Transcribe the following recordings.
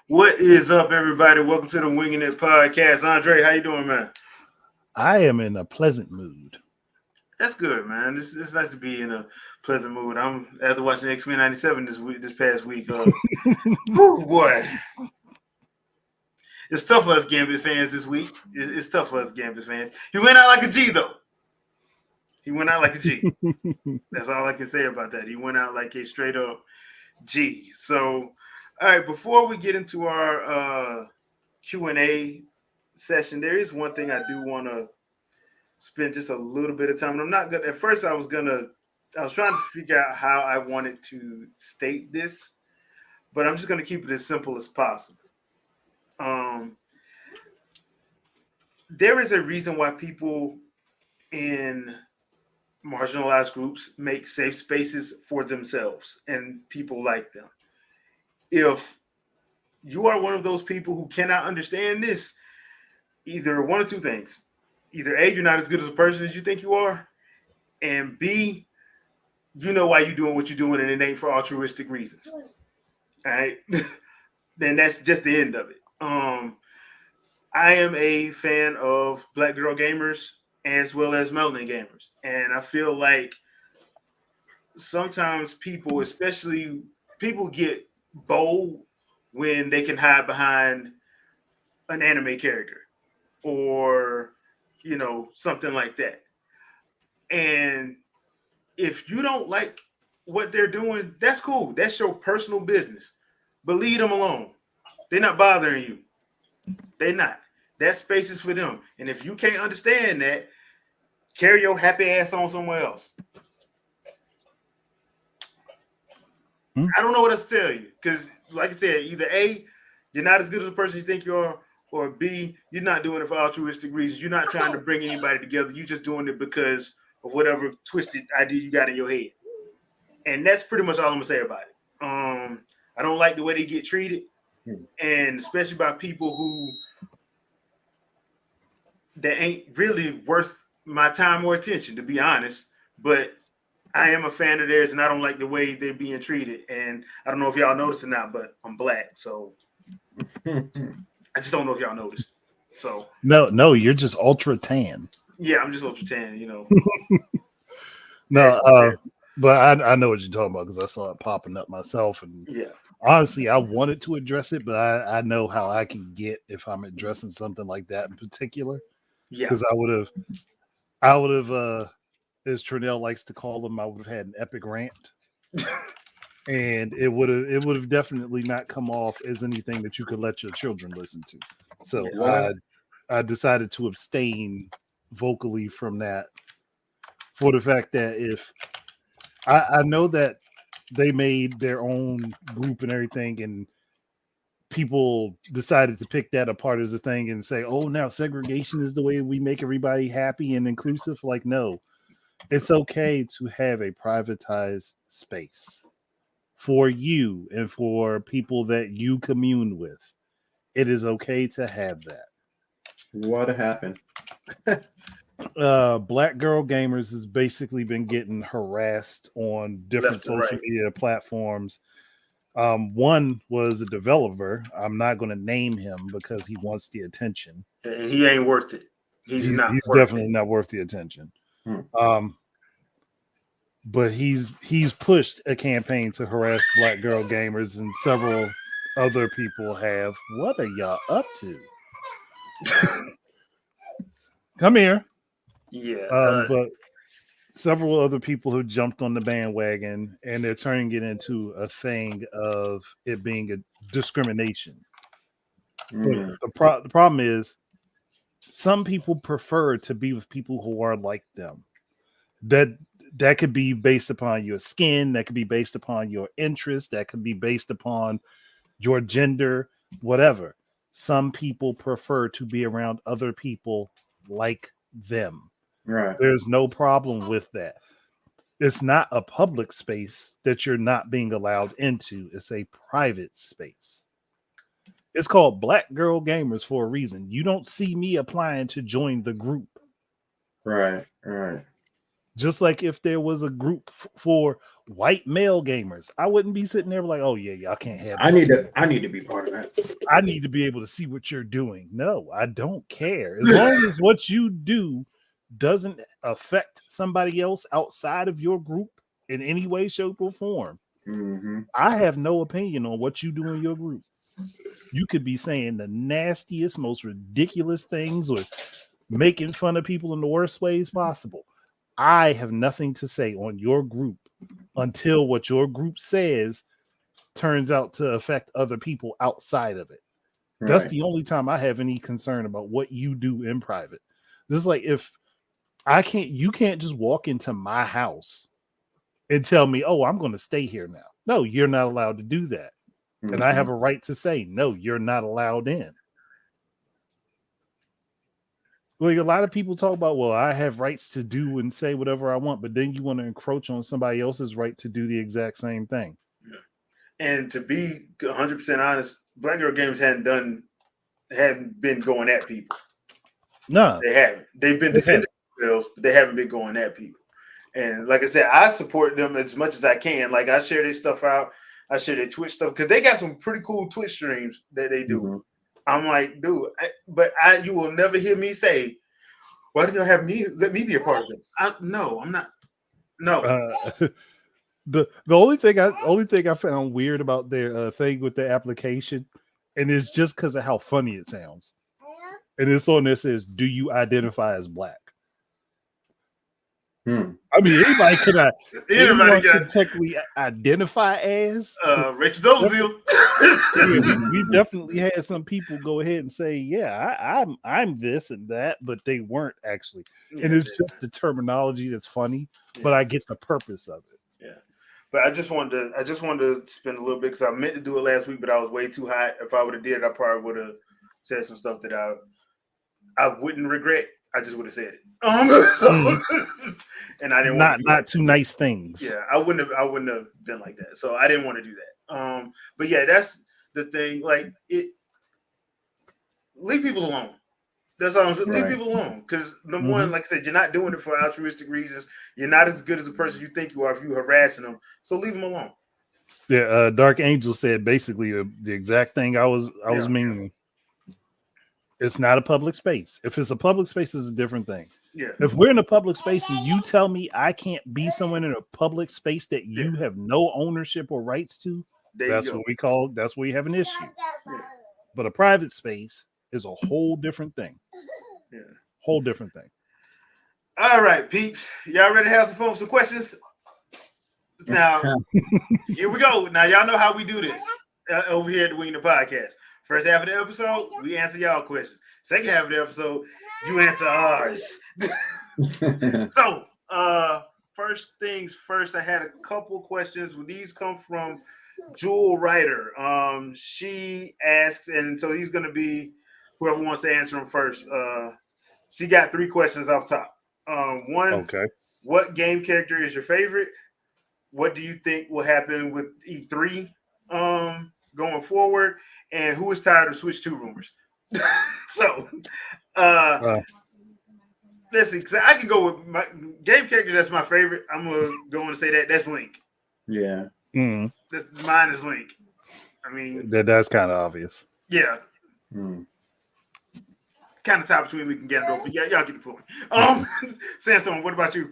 What is up, everybody? Welcome to the Wingin IT podcast. Andre, how you doing, man? I am in a pleasant mood. That's good, man. It's nice to be in a pleasant mood. I'm after watching X-Men '97 this past week. Whew, boy, it's tough for us Gambit fans this week. It's tough for us Gambit fans. He went out like a G, though. He went out like a G. That's all I can say about that. He went out like a straight up G. So, all right, before we get into our Q&A session, there is one thing I do want to spend just a little bit of time. And I'm not gonna. At first, I was trying to figure out how I wanted to state this, but I'm just gonna keep it as simple as possible. Um, there is a reason why people in marginalized groups make safe spaces for themselves and people like them. If you are one of those people who cannot understand this, either one or two things. Either A, you're not as good as a person as you think you are, and B, you know why you're doing what you're doing and it ain't for altruistic reasons. All right. Then that's just the end of it. I am a fan of Black girl gamers as well as melanin gamers. And I feel like sometimes people, especially people, get bold when they can hide behind an anime character or, something like that. And if you don't like what they're doing, that's cool. That's your personal business. But leave them alone. They're not bothering you. They're not. That space is for them. And if you can't understand that, carry your happy ass on somewhere else. I don't know what else to tell you. Because, like I said, either A, you're not as good as a person you think you are, or B, you're not doing it for altruistic reasons. You're not trying to bring anybody together. You're just doing it because of whatever twisted idea you got in your head. And that's pretty much all I'm gonna say about it. I don't like the way they get treated, and especially by people who that ain't really worth my time or attention, to be honest. But I am a fan of theirs, and I don't like the way they're being treated. And I don't know if y'all noticed or not, but I'm black, so I just don't know if y'all noticed. So no, you're just ultra tan. yeah, I'm just ultra tan, No, but I know what you're talking about because I saw it popping up myself. And yeah, honestly, I wanted to address it, but I know how I can get if I'm addressing something like that in particular. yeah. Because I would have, as Trinell likes to call them, I would have had an epic rant, and it would have definitely not come off as anything that you could let your children listen to. So I decided to abstain vocally from that for the fact that if I know that they made their own group and everything, and people decided to pick that apart as a thing and say, oh, now segregation is the way we make everybody happy and inclusive. Like, no, it's okay to have a privatized space for you and for people that you commune with. It is okay to have that. What happened? Black girl gamers has basically been getting harassed on different social media platforms. One was a developer. I'm not going to name him because he wants the attention. And he ain't worth it. He's definitely not worth the attention. But he's pushed a campaign to harass black girl gamers, and several other people have. What are y'all up to? Come here. Yeah. But several other people who jumped on the bandwagon, and they're turning it into a thing of it being a discrimination. But the problem is some people prefer to be with people who are like them. That could be based upon your skin, that could be based upon your interest, that could be based upon your gender, whatever. Some people prefer to be around other people like them. Right. There's no problem with that. It's not a public space that you're not being allowed into. It's a private space. It's called Black Girl Gamers for a reason. You don't see me applying to join the group. Right. Just like if there was a group for white male gamers, I wouldn't be sitting there like, oh yeah, y'all can't have this. I need to be part of that. I need to be able to see what you're doing. No, I don't care. As long as what you do doesn't affect somebody else outside of your group in any way, shape, or form, I have no opinion on what you do in your group. You could be saying the nastiest, most ridiculous things or making fun of people in the worst ways possible. I have nothing to say on your group until what your group says turns out to affect other people outside of it. Right. That's the only time I have any concern about what you do in private. Just like if you can't just walk into my house and tell me, oh, I'm going to stay here now. No, you're not allowed to do that. And I have a right to say, no, you're not allowed in. Like a lot of people talk about, well, I have rights to do and say whatever I want, but then you want to encroach on somebody else's right to do the exact same thing. Yeah. And to be 100% honest, Black Girl Games haven't been going at people. No, they haven't. They've been defending themselves, but they haven't been going at people. And like I said, I support them as much as I can. Like I share their stuff out. I share their Twitch stuff because they got some pretty cool Twitch streams that they do. I'm like, dude, you will never hear me say, why didn't you let me be a part of it? No, I'm not. No. The only thing I found weird about their thing with the application, and it's just because of how funny it sounds. And it's on there says, do you identify as Black? I mean, anybody can technically identify as Rachel Dolezal. We've definitely had some people go ahead and say, yeah, I'm this and that, but they weren't actually. And it's just the terminology that's funny, but I get the purpose of it. Yeah. But I just wanted to spend a little bit because I meant to do it last week, but I was way too hot. If I would have did it, I probably would have said some stuff that I wouldn't regret. I just would have said it. And I didn't not too nice things. Yeah, I wouldn't have been like that. So I didn't want to do that. But yeah, that's the thing. Like leave people alone. That's all I'm saying. Leave people alone. Because number one, like I said, you're not doing it for altruistic reasons. You're not as good as a person you think you are if you're harassing them. So leave them alone. Yeah, Dark Angel said basically the exact thing I was meaning. It's not a public space. If it's a public space, it's a different thing. Yeah. If we're in a public space and you tell me I can't be someone in a public space that you have no ownership or rights to, that's where you have an issue. Yeah. But a private space is a whole different thing. Yeah. Whole different thing. All right, peeps. Y'all ready to have some fun with some questions? Now, here we go. Now, y'all know how we do this over here at the Wingin IT Podcast. First half of the episode, we answer y'all questions. Second half of the episode, you answer ours. So, first things first, I had a couple questions. These come from Jewel Ryder. She asks, and so he's going to be whoever wants to answer them first. She got 3 questions off top. One, what game character is your favorite? What do you think will happen with E3 going forward? And who is tired of Switch 2 rumors? So, listen, I can go with my game character that's my favorite. I'm going to go and say that's Link. Yeah. Mm. Mine is Link. I mean, that's kind of obvious. Yeah. Kind of top between Link and Ganondorf, but yeah, y'all get the point. Sandstone, what about you?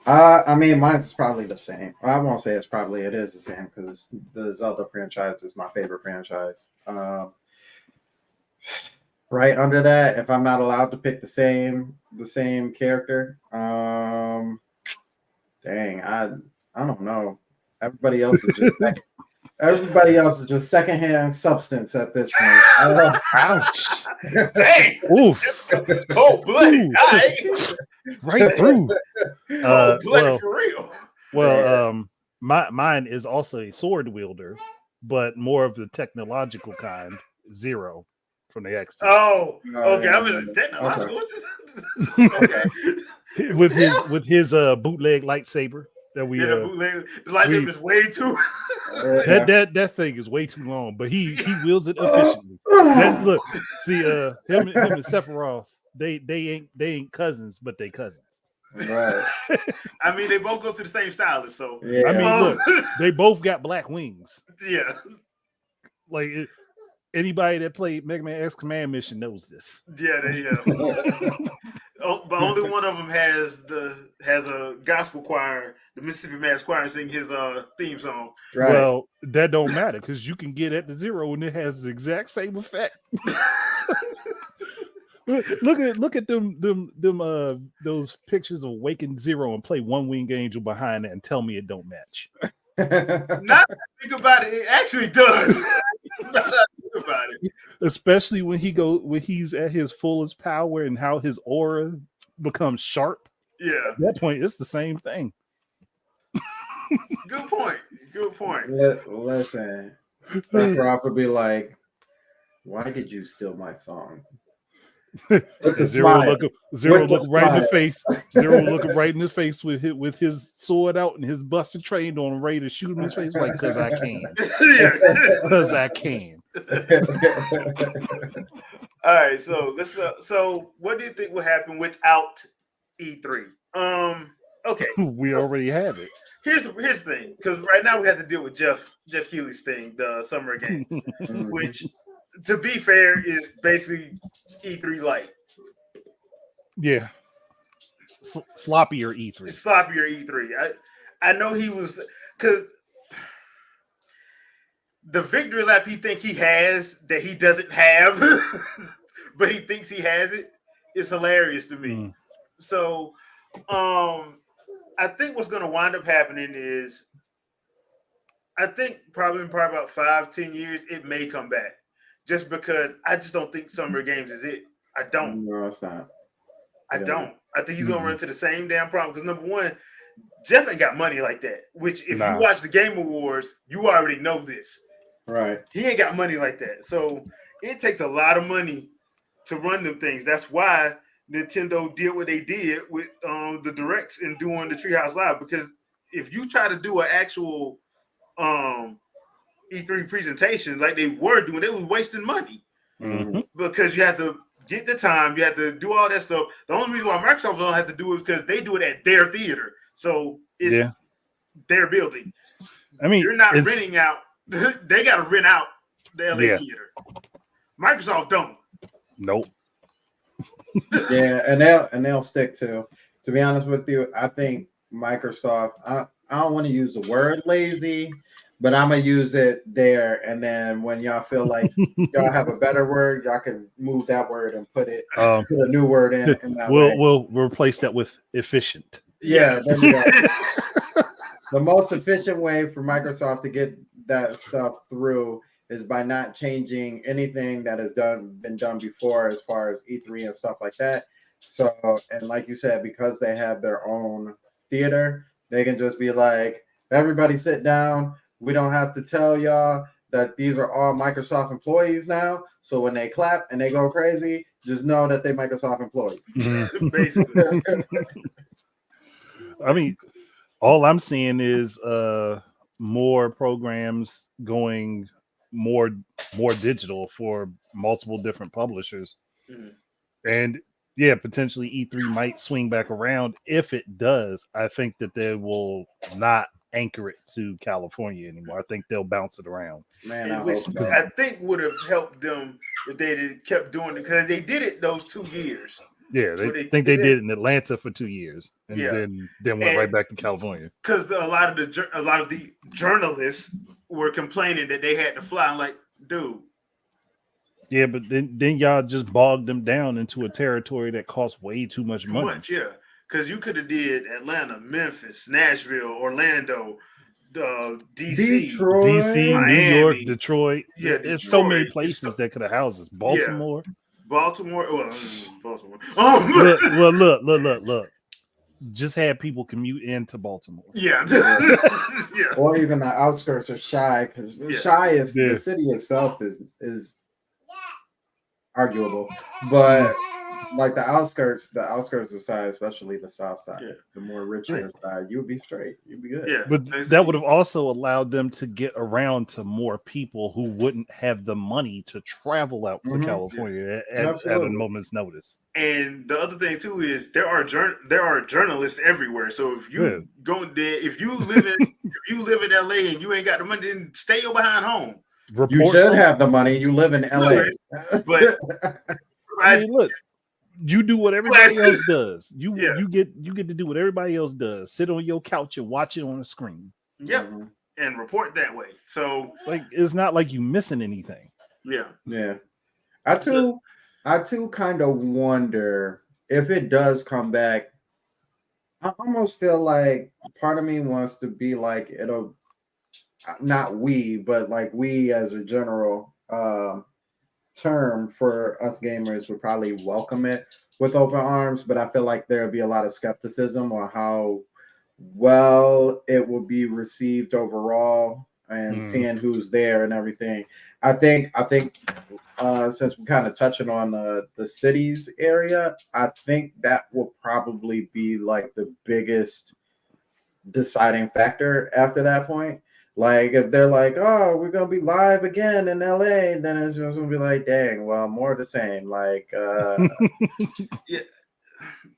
I mean, mine's probably the same. I won't say it is the same because the Zelda franchise is my favorite franchise. Right under that, if I'm not allowed to pick the same character, dang, I don't know. Everybody else is just secondhand substance at this point. Ouch! Dang! Oof! Cold blooded, right through. Cold blooded for real. Well, mine is also a sword wielder, but more of the technological kind. Zero from the X. Oh, okay. I was technological. Okay. with his bootleg lightsaber. That we the lightsaber is way too. that thing is way too long, but he wields it efficiently. Look, see, him and Sephiroth, they ain't cousins, but they cousins. Right. I mean, they both go to the same stylist, so Yeah. I mean, look, they both got black wings. yeah, Anybody that played Mega Man X Command Mission knows this. yeah. But only one of them has a gospel choir, the Mississippi Mass Choir, sing his theme song. Right. Well, that don't matter because you can get at the zero and it has the exact same effect. Look at them those pictures of Awakened Zero and play One Winged Angel behind it and tell me it don't match. Now that I think about it, it actually does. Now that I think about it. Especially when he's at his fullest power and how his aura becomes sharp. Yeah. At that point, it's the same thing. Good point. Listen, Sephiroth would be like, "Why did you steal my song?" Zero look right in the smile. face. Zero looking right in the face with his sword out and his buster trained on ready to shoot him in his face like because I can. Yeah. Because I can. All right, so let's. So, what do you think will happen without E3? Okay, We already have it. here's the thing, because right now we have to deal with Jeff Keighley's thing, the summer game, which, to be fair, is basically E3 light. Yeah. Sloppier E3. It's sloppier E3. I know he was, because the victory lap he think he has that he doesn't have, but he thinks he has it, is hilarious to me. So, I think what's going to wind up happening is, I think probably about 5-10 years, it may come back. Just because I just don't think Summer Games is it. I don't. No, it's not. I don't. I think he's going to run into the same damn problem. Because number one, Jeff ain't got money like that. Which, if you watch the Game Awards, you already know this. Right. He ain't got money like that. So it takes a lot of money to run them things. That's why Nintendo did what they did with the directs and doing the Treehouse Live. Because if you try to do an actual E3 presentation like they were doing, they was wasting money. Because you have to get the time, you have to do all that stuff. The only reason why Microsoft don't have to do it is because they do it at their theater. So it's their building. I mean, you're not renting out. They got to rent out the LA theater. Microsoft don't. Nope. Yeah, and they'll stick to be honest with you, I think Microsoft, I don't want to use the word lazy, but I'm gonna use it there, and then when y'all feel like y'all have a better word, y'all can move that word and put a new word in that way. We'll replace that with efficient. Yeah, there you go. The most efficient way for Microsoft to get that stuff through is by not changing anything that has been done before as far as E3 and stuff like that. So, and like you said, because they have their own theater, they can just be like, everybody sit down. We don't have to tell y'all that these are all Microsoft employees now. So when they clap and they go crazy, just know that they're Microsoft employees. Basically. I mean, all I'm seeing is more programs going more digital for multiple different publishers. And yeah, potentially E3 might swing back around. If it does, I think that they will not anchor it to California anymore. I think they'll bounce it around. Man, I think would have helped them if they kept doing it, because they did it those 2 years. Yeah, they did it in Atlanta for 2 years, and then went right back to California. Because a lot of the journalists were complaining that they had to fly. I'm like, dude. Yeah, but then y'all just bogged them down into a territory that costs way too much money. Because you could have did Atlanta, Memphis, Nashville, Orlando, DC, DC, Miami, New York, Detroit. Yeah, there's so many places that could have housed us. Baltimore. Baltimore. Well, Baltimore. Look. Just had people commute into Baltimore. Yeah. Or even the outskirts of Chi, because Chi is the city itself is arguable, but like the outskirts of the side, especially the south side, Yeah. the more richer side, you would be straight. You'd be good. Yeah, But that would have also allowed them to get around to more people who wouldn't have the money to travel out to California at a moment's notice. And the other thing too is there are journalists everywhere. So if you go there, if you live in LA and you ain't got the money, then stay your behind home. You should have the money. You live in LA. But I mean, look, you do what everybody else does. You get to do what everybody else does. Sit on your couch and watch it on a screen. Yep. And report that way. So like it's not like you missing anything. Yeah. I too kind of wonder if it does come back. I almost feel like part of me wants to be like it'll not we, but like we as a general term for us gamers would probably welcome it with open arms, but I feel like there'll be a lot of skepticism on how well it will be received overall and seeing who's there and everything. I think since we're kind of touching on the cities area, I think that will probably be like the biggest deciding factor after that point. Like if they're like, oh, we're gonna be live again in LA, then it's just gonna be like, dang, well, more of the same. Like yeah.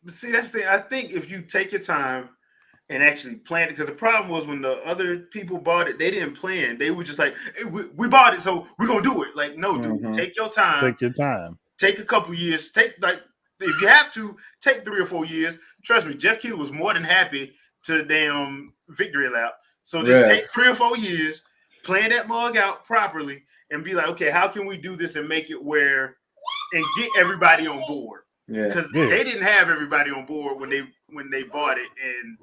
See, that's the thing. I think if you take your time and actually plan it, because the problem was when the other people bought it, they didn't plan. They were just like, hey, we bought it, so we're gonna do it. Like, no, dude, take your time. Take your time. Take a couple years. Take if you have to, take 3 or 4 years. Trust me, Jeff Keighley was more than happy to damn victory lap. So just take 3 or 4 years, plan that mug out properly, and be like, okay, how can we do this and make it where and get everybody on board? Because they didn't have everybody on board when they bought it, and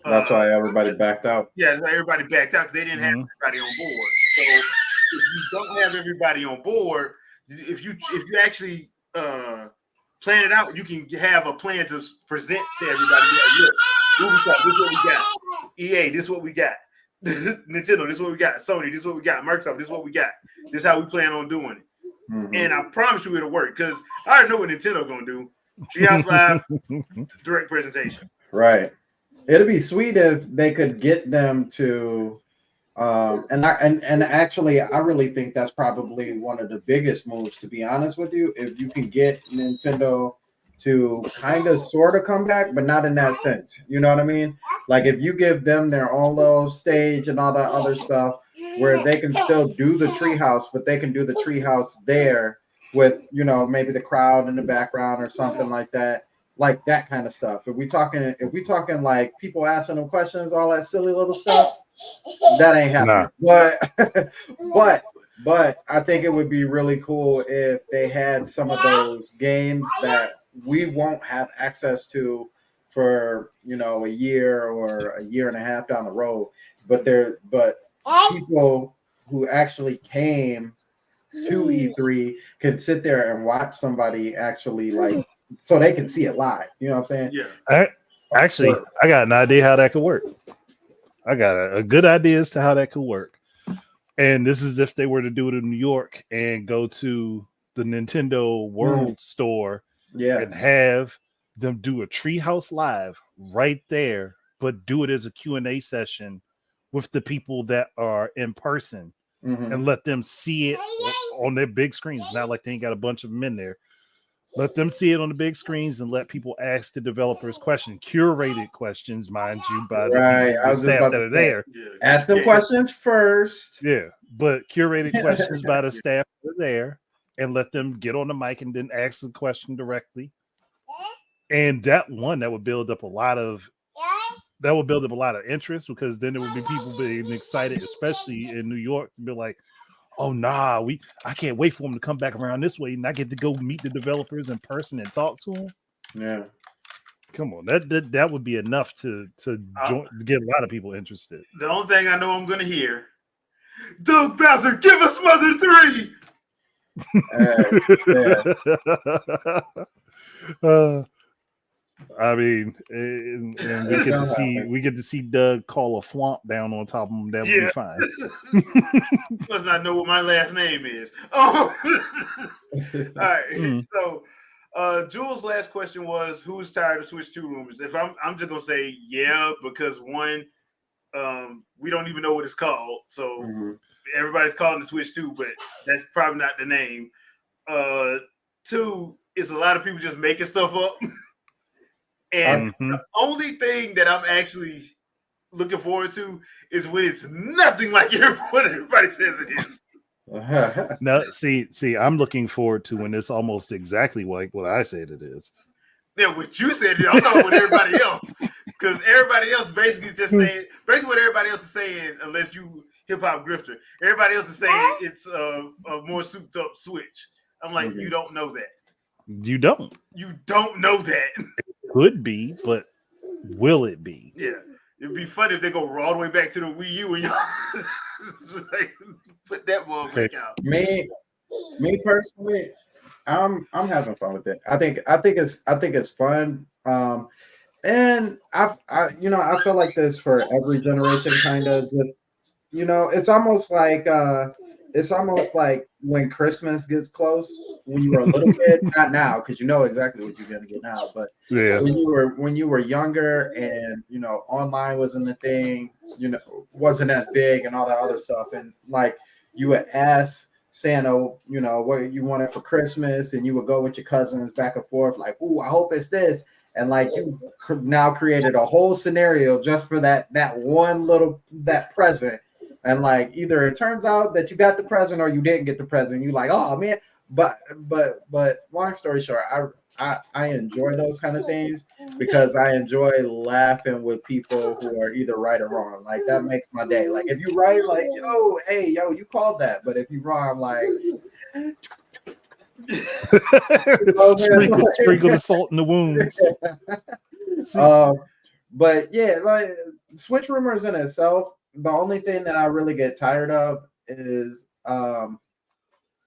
that's why everybody backed out. Yeah, that's why everybody backed out because they didn't have everybody on board. So if you don't have everybody on board, if you actually plan it out, you can have a plan to present to everybody. Like, look, Ubisoft, this is what we got. EA, this is what we got. Nintendo, this is what we got. Sony, this is what we got. Microsoft, this is what we got. This is how we plan on doing it. And I promise you it'll work because I already know what Nintendo gonna do. Treehouse Live, direct presentation. Right. It'd be sweet if they could get them to and actually I really think that's probably one of the biggest moves, to be honest with you. If you can get Nintendo to kind of sort of come back, but not in that sense. You know what I mean? Like if you give them their own little stage and all that other stuff where they can still do the treehouse, but they can do the treehouse there with, you know, maybe the crowd in the background or something like that kind of stuff. If we talking like people asking them questions, all that silly little stuff, that ain't happening. Nah. But I think it would be really cool if they had some of those games that we won't have access to for, you know, a year or a year and a half down the road. But people who actually came to E3 can sit there and watch somebody actually like so they can see it live. You know what I'm saying? Yeah. I got an idea how that could work. I got a good idea as to how that could work. And this is if they were to do it in New York and go to the Nintendo World store and have them do a Treehouse Live right there, but do it as a Q&A session with the people that are in person and let them see it on their big screens. It's not like they ain't got a bunch of them in there. Let them see it on the big screens and let people ask the developers questions, curated questions, mind you, by the staff that are there. Ask them questions first. Yeah, but curated questions by the staff that are there, and let them get on the mic and then ask the question directly. And that would build up a lot of interest, because then there would be people being excited, especially in New York, to be like, oh nah, I can't wait for them to come back around this way, and I get to go meet the developers in person and talk to them. Yeah, come on, that would be enough to get a lot of people interested. The only thing I know I'm gonna hear, Doug Bowser, give us Mother 3. I mean, and we get to see Doug call a flomp down on top of him. That would be fine. Must not know what my last name is. Oh, all right. So, Jules' last question was, "Who's tired of Switch 2 rumors?" If I'm just gonna say yeah, because one, we don't even know what it's called, so everybody's calling the Switch 2, but that's probably not the name. Two is a lot of people just making stuff up, and the only thing that I'm actually looking forward to is when it's nothing like what everybody says it is. No, see, I'm looking forward to when it's almost exactly like what I said it is. Yeah, what you said, I'm talking about everybody else, because everybody else basically just saying basically what everybody else is saying, unless you hip hop grifter. Everybody else is saying it's a more souped up Switch. I'm like, you don't know that. You don't. You don't know that. It could be, but will it be? Yeah. It'd be funny if they go all the way back to the Wii U and y'all like, put that ball back out. Me personally, I'm having fun with it. I think it's fun. And I feel like this for every generation, kind of just it's almost like when Christmas gets close, when you were a little kid, not now, because you know exactly what you're gonna get now, but yeah, when you were younger and online wasn't a thing, wasn't as big and all that other stuff, and like you would ask Santa, what you wanted for Christmas, and you would go with your cousins back and forth, like, "Ooh, I hope it's this," and like you now created a whole scenario just for that present. And like either it turns out that you got the present or you didn't get the present. You like, oh man. But long story short, I enjoy those kind of things because I enjoy laughing with people who are either right or wrong. Like that makes my day. Like if you right, like yo, you called that. But if you wrong, I'm like sprinkle the salt in the wounds. But yeah, like Switch rumors in itself. The only thing that I really get tired of is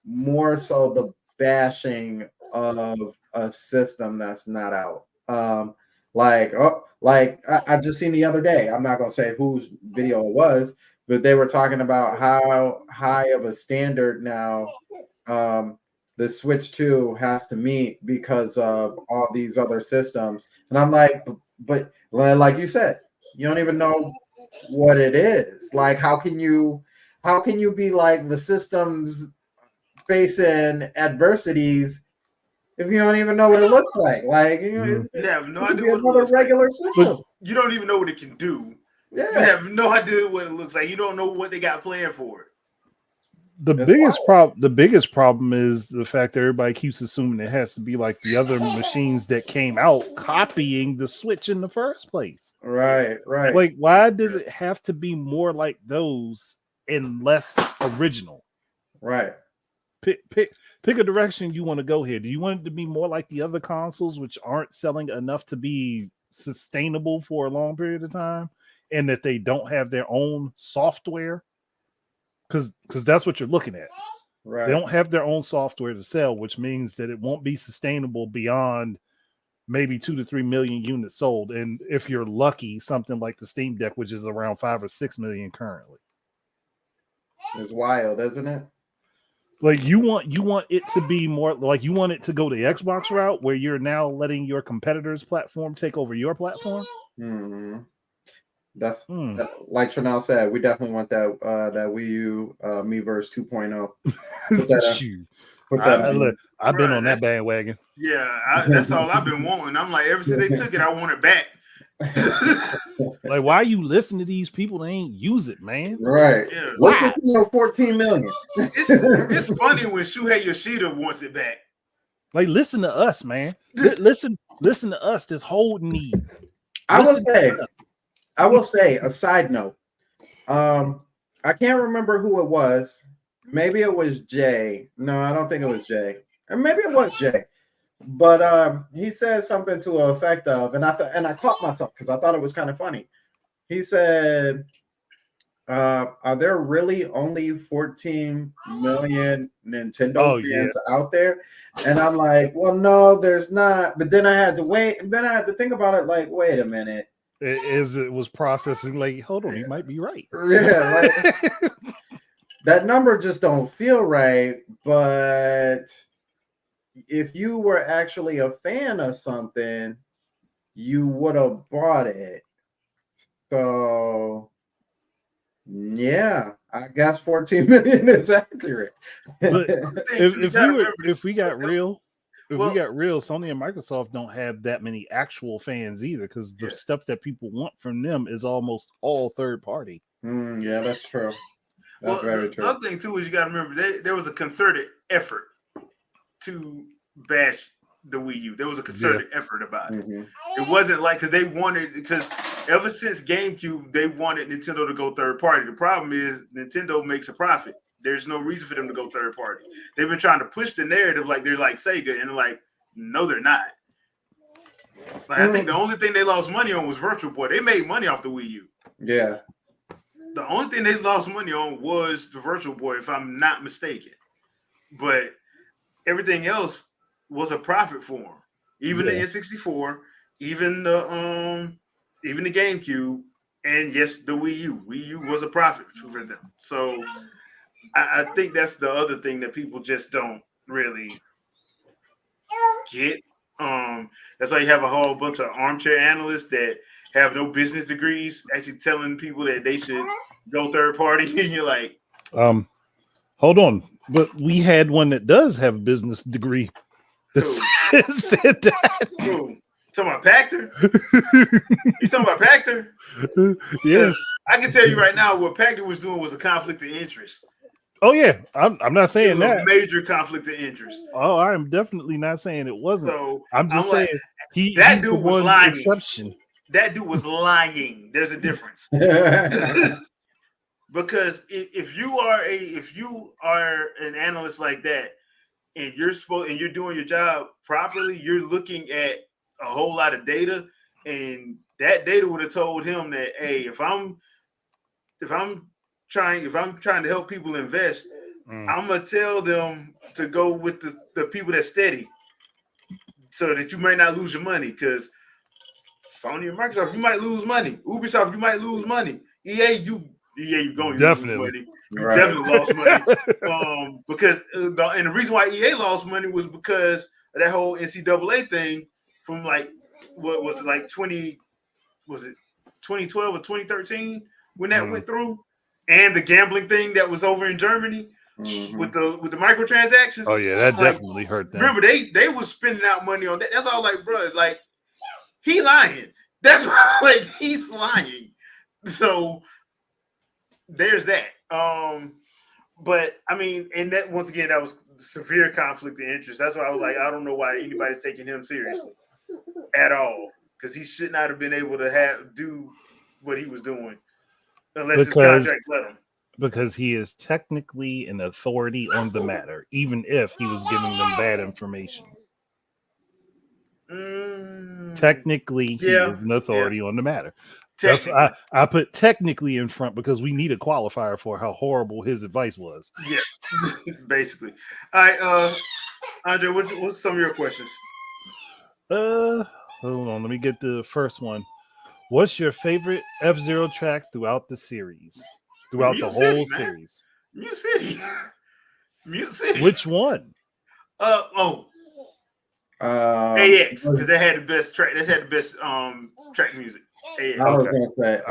more so the bashing of a system that's not out. I just seen the other day. I'm not gonna say whose video it was, but they were talking about how high of a standard now the Switch 2 has to meet because of all these other systems. And I'm like, but like you said, you don't even know what it is. Like how can you be like the system's facing adversities if you don't even know what it looks like? Like you have no idea what another regular system. You don't even know what it can do. Yeah. You have no idea what it looks like. You don't know what they got planned for it. The biggest problem is the fact that everybody keeps assuming it has to be like the other machines that came out copying the Switch in the first place. Right. Like, why does it have to be more like those and less original? Right. Pick a direction you want to go here. Do you want it to be more like the other consoles, which aren't selling enough to be sustainable for a long period of time, and that they don't have their own software? Because that's what you're looking at. Right. They don't have their own software to sell, which means that it won't be sustainable beyond maybe 2 to 3 million units sold. And if you're lucky, something like the Steam Deck, which is around 5 or 6 million currently. It's wild, isn't it? Like you want it to be more like you want it to go the Xbox route where you're now letting your competitor's platform take over your platform. Mm-hmm. That's like Chanel said, we definitely want that Wii U Miiverse 2.0. I've been on that bandwagon. Yeah, that's all I've been wanting. I'm like, ever since they took it, I want it back. Like, why you listen to these people that ain't use it, man? Right. Yeah. Listen to your 14 million. It's funny when Shuhei Yoshida wants it back. Like, listen to us, man. listen to us. This whole need. I will say a side note. I can't remember who it was. Maybe it was Jay. No, I don't think it was Jay. And maybe it was Jay. But he said something to the effect of, and I caught myself because I thought it was kind of funny. He said, "Are there really only 14 million Nintendo fans out there?" And I'm like, "Well, no, there's not." But then I had to wait, and then I had to think about it. Like, wait a minute. It was processing. Like, hold on, he might be right. Yeah, like, that number just don't feel right, but. if you were actually a fan of something, you would have bought it. So yeah, I guess 14 million is accurate. But If if we got real, Well- Sony and Microsoft don't have that many actual fans either, because the Yeah. stuff that people want from them is almost all third party. Yeah, that's true. That's very the true. other thing too is you got to remember there was a concerted effort to bash the Wii U. There was a concerted effort about it. Mhm. It wasn't like because ever since GameCube they wanted Nintendo to go third party. The problem is Nintendo makes a profit. There's no reason for them to go third party. They've been trying to push the narrative like they're like Sega, and like no, they're not. Like I think the only thing they lost money on was Virtual Boy. They made money off the Wii U. Yeah. The only thing they lost money on was the Virtual Boy, if I'm not mistaken. But everything else was a profit for them. Even the N64, even the GameCube, and yes, the Wii U. Wii U was a profit for them. So I think that's the other thing that people just don't really get. That's why you have a whole bunch of armchair analysts that have no business degrees actually telling people that they should go third party, and you're like, hold on, but we had one that does have a business degree that said that. Who? Talking about Pactor? You talking about Pactor? Yeah. I can tell you right now what Pactor was doing was a conflict of interest. Oh yeah, I'm not It saying was that. a major conflict of interest. Oh, I'm definitely not saying it wasn't. So I'm just saying he's that the dude was one lying. exception. That dude was lying. There's a difference. Because if you are an analyst like that, and you're doing your job properly, you're looking at a whole lot of data, and that data would have told him that, hey, if I'm trying to help people invest, I'm gonna tell them to go with the people that's steady, so that you may not lose your money. Because Sony and Microsoft, you might lose money. Ubisoft, you might lose money. EA, you going to lose money. You definitely lost money. Because and the reason why EA lost money was because of that whole NCAA thing from like what was it, like 2012 or 2013 when that went through, and the gambling thing that was over in Germany with the microtransactions. Oh yeah, that definitely hurt them. Remember they was spending out money on that. That's all. Like, bro, like he lying. That's why, like, he's lying. So there's that. But I mean, and that once again, that was severe conflict of interest. That's why I was like, I don't know why anybody's taking him seriously at all, because he should not have been able to do what he was doing unless his contract let him. Because he is technically an authority on the matter, even if he was giving them bad information. Technically, he is an authority on the matter. That's I put technically in front because we need a qualifier for how horrible his advice was. Yeah, basically. All right, Andre, what's some of your questions? Hold on, let me get the first one. What's your favorite F-Zero track throughout the series? Throughout the whole series? Mute City. Mute City. Which one? AX, because they had the best track. They had the best track music. AX. I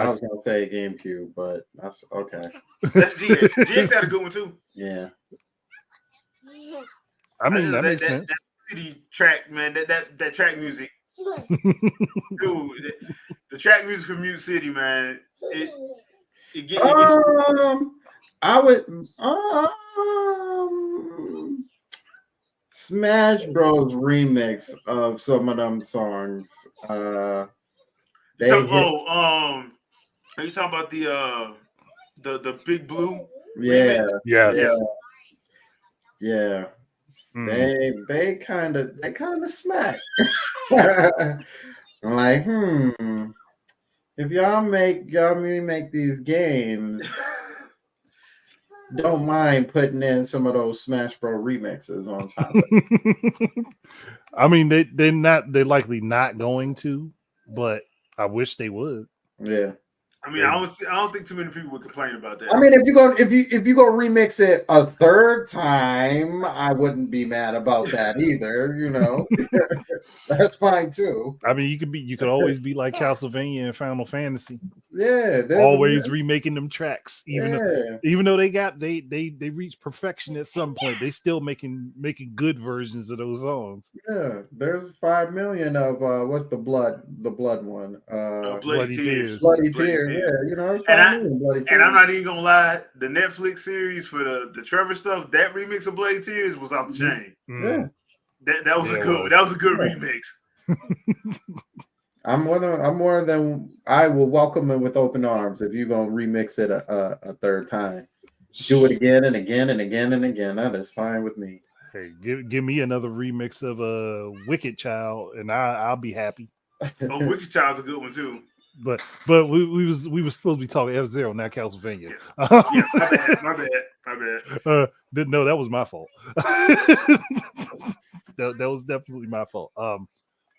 was gonna say GameCube, but that's okay. That's GX. GX had a good one too. Yeah. I mean, that makes sense. That city track, man. That track music. Dude, the track music for Mute City, man. It gets I would Smash Bros remix of some of them songs. Are you talking about the Big Blue? Yeah. Yes. Yeah. They kind of smack. I'm like, if y'all remake these games, don't mind putting in some of those Smash Bros remixes on top of it. I mean, they're likely not going to, but I wish they would. Yeah. I mean, I don't think too many people would complain about that. I mean, if you go remix it a third time, I wouldn't be mad about that either. You know, that's fine too. I mean, you could always be like Castlevania and Final Fantasy. Yeah, Always remaking them tracks, even yeah. though they reach perfection at some point, they still making good versions of those songs. Yeah, there's 5 million of what's the blood one? Bloody Tears. Bloody Tears. Yeah, you know, there's 5 million Bloody Tears. And I'm not even gonna lie, the Netflix series for the Trevor stuff, that remix of Bloody Tears was off the chain. Yeah. That was a good remix. I will welcome it with open arms if you're gonna remix it a third time. Do it again and again and again and again. That is fine with me. Hey, give me another remix of Wicked Child, and I'll be happy. Oh, Wicked Child's a good one too. But we was supposed to be talking F-Zero, not Castlevania. Yeah, my bad. No, that was my fault. that was definitely my fault.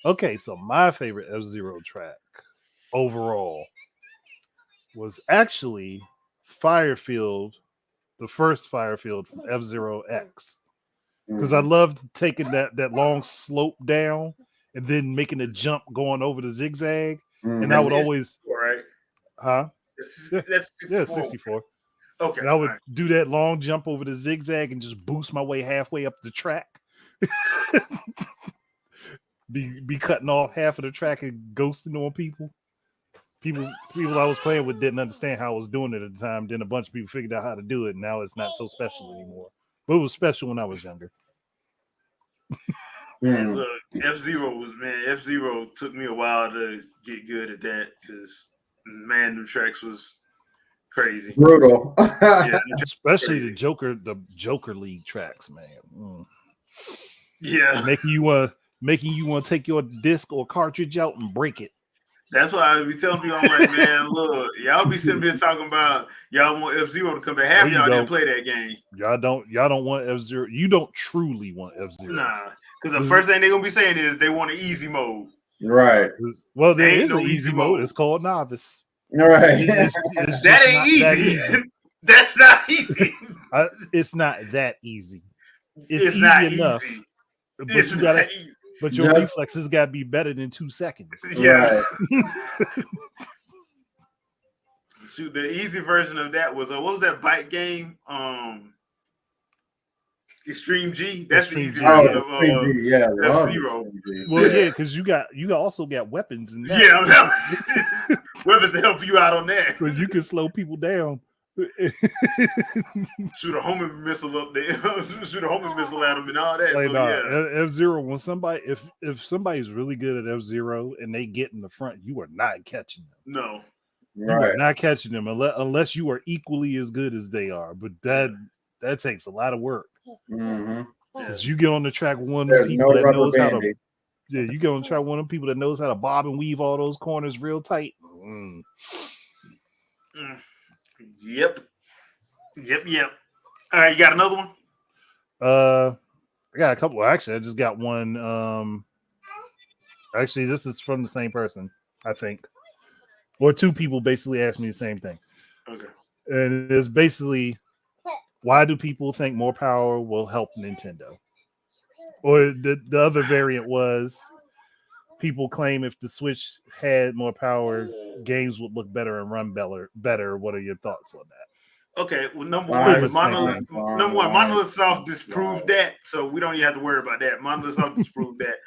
Okay, so my favorite F-Zero track overall was actually Firefield, the first Firefield from F-Zero X. Because I loved taking that long slope down and then making a jump going over the zigzag. And I would always, right? Huh? That's 64. Yeah, 64. Okay. And I would do that long jump over the zigzag and just boost my way halfway up the track. be cutting off half of the track and ghosting on people. People I was playing with didn't understand how I was doing it at the time. Then a bunch of people figured out how to do it, and now it's not so special anymore. But it was special when I was younger. And look, F-Zero took me a while to get good at that because the tracks was crazy. Brutal. Yeah, especially the Joker League tracks, man. Yeah. Making you want to take your disc or cartridge out and break it. That's why I be telling people, I'm like, man, look, y'all be sitting here talking about y'all want F-Zero to come back. Half y'all didn't play that game. Y'all don't want F-Zero. You don't truly want F-Zero. Nah, because the first thing they're gonna be saying is they want an easy mode. Right. Well, there is an easy mode. It's called novice. Right. That ain't easy. That's not easy. It's not that easy. It's easy not enough. Easy. But it's not easy. But your reflexes got to be better than 2 seconds. Yeah. Shoot, the easy version of that was what was that bike game? Extreme G. That's Extreme the easy version of F-Zero. Well, yeah, because you also got weapons in that. Yeah, weapons to help you out on that. But you can slow people down. Shoot a homing missile up there. Shoot a homing missile at them and all that. Like, so, yeah. F-Zero, when somebody if somebody's really good at F-Zero and they get in the front, you are not catching them. No. You are not catching them unless you are equally as good as they are. But that takes a lot of work. Because you get on the track one of the people that knows how to. Yeah, you get on the track one of the people that knows how to bob and weave all those corners real tight. Yep. All right, you got another one? I got a couple. Actually, I just got one. Actually, this is from the same person, I think. Or 2 people basically asked me the same thing. Okay. And it's basically, why do people think more power will help Nintendo? Or the other variant was, people claim if the Switch had more power, games would look better and run better. What are your thoughts on that? Okay, well, number one, Monolith Soft disproved that, so we don't even have to worry about that. Monolith Soft disproved that.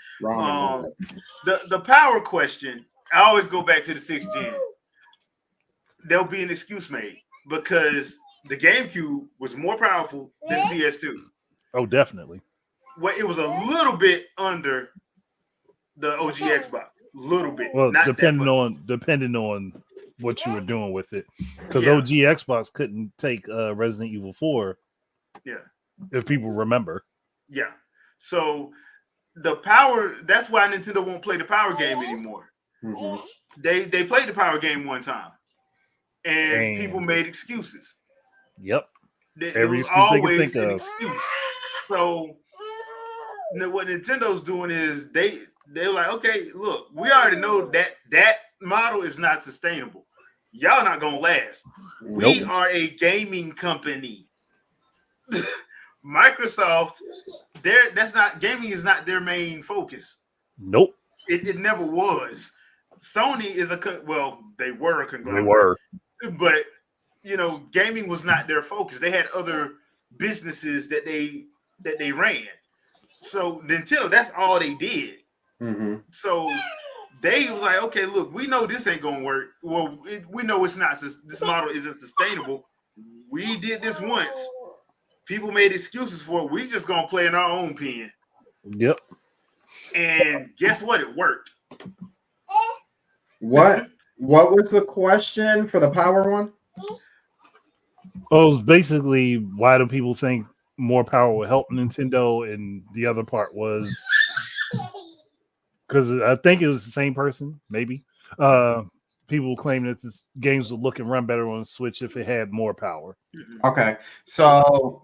The power question, I always go back to the 6th gen. There'll be an excuse made because the GameCube was more powerful than the PS2. Oh, definitely. Well, it was a little bit under the OG Xbox, a little bit. Well, depending on what you were doing with it, because OG Xbox couldn't take Resident Evil 4. Yeah, if people remember. Yeah, so the power. That's why Nintendo won't play the power game anymore. They played the power game one time, and people made excuses. Yep, every excuse they could think of. Excuse. So what Nintendo's doing is they're like, okay, look, we already know that model is not sustainable. y'all not gonna last. We Nope. are a gaming company. Microsoft, that's not gaming is not their main focus. Nope. It never was. Sony is they were a They conglomerate, were. but gaming was not their focus. They had other businesses that they ran. So Nintendo, that's all they did. Mm-hmm. So they was like, okay, look, we know this ain't gonna work. Well, we know it's not. This model isn't sustainable. We did this once. People made excuses for it. We just gonna play in our own pen. Yep. And guess what? It worked. What was the question for the power one? Well, it was basically, why do people think more power will help Nintendo? And the other part was because I think it was the same person, maybe. People claim that this games would look and run better on the Switch if it had more power. Okay, so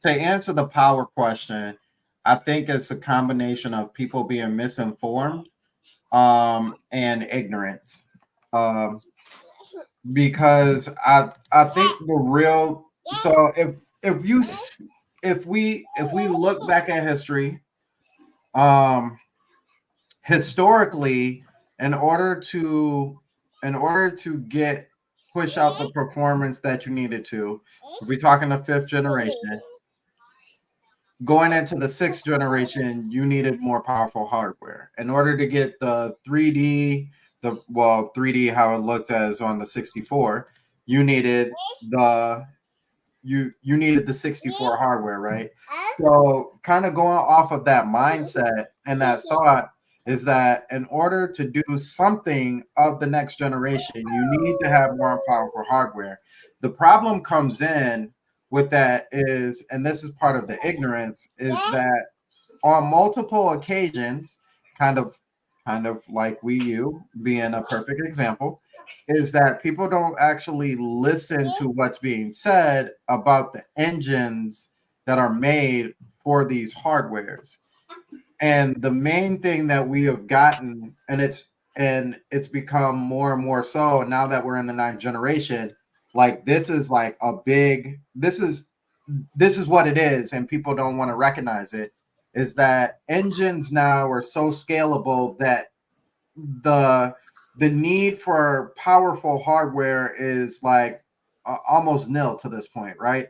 to answer the power question, I think it's a combination of people being misinformed and ignorance. Because I think the real so if we look back at history, historically, in order to get push out the performance that you needed to, if we're talking the fifth generation, going into the sixth generation, you needed more powerful hardware in order to get the 3D, 3D how it looked as on the 64. You needed the you needed the 64 hardware, right? So kind of going off of that mindset and that thought is that in order to do something of the next generation, you need to have more powerful hardware. The problem comes in with that is, and this is part of the ignorance, is that on multiple occasions, kind of like Wii U being a perfect example, is that people don't actually listen to what's being said about the engines that are made for these hardwares. And the main thing that we have gotten, and it's become more and more so now that we're in the ninth generation, like this is like a big this is what it is, and people don't want to recognize it, is that engines now are so scalable that the need for powerful hardware is like almost nil to this point, right?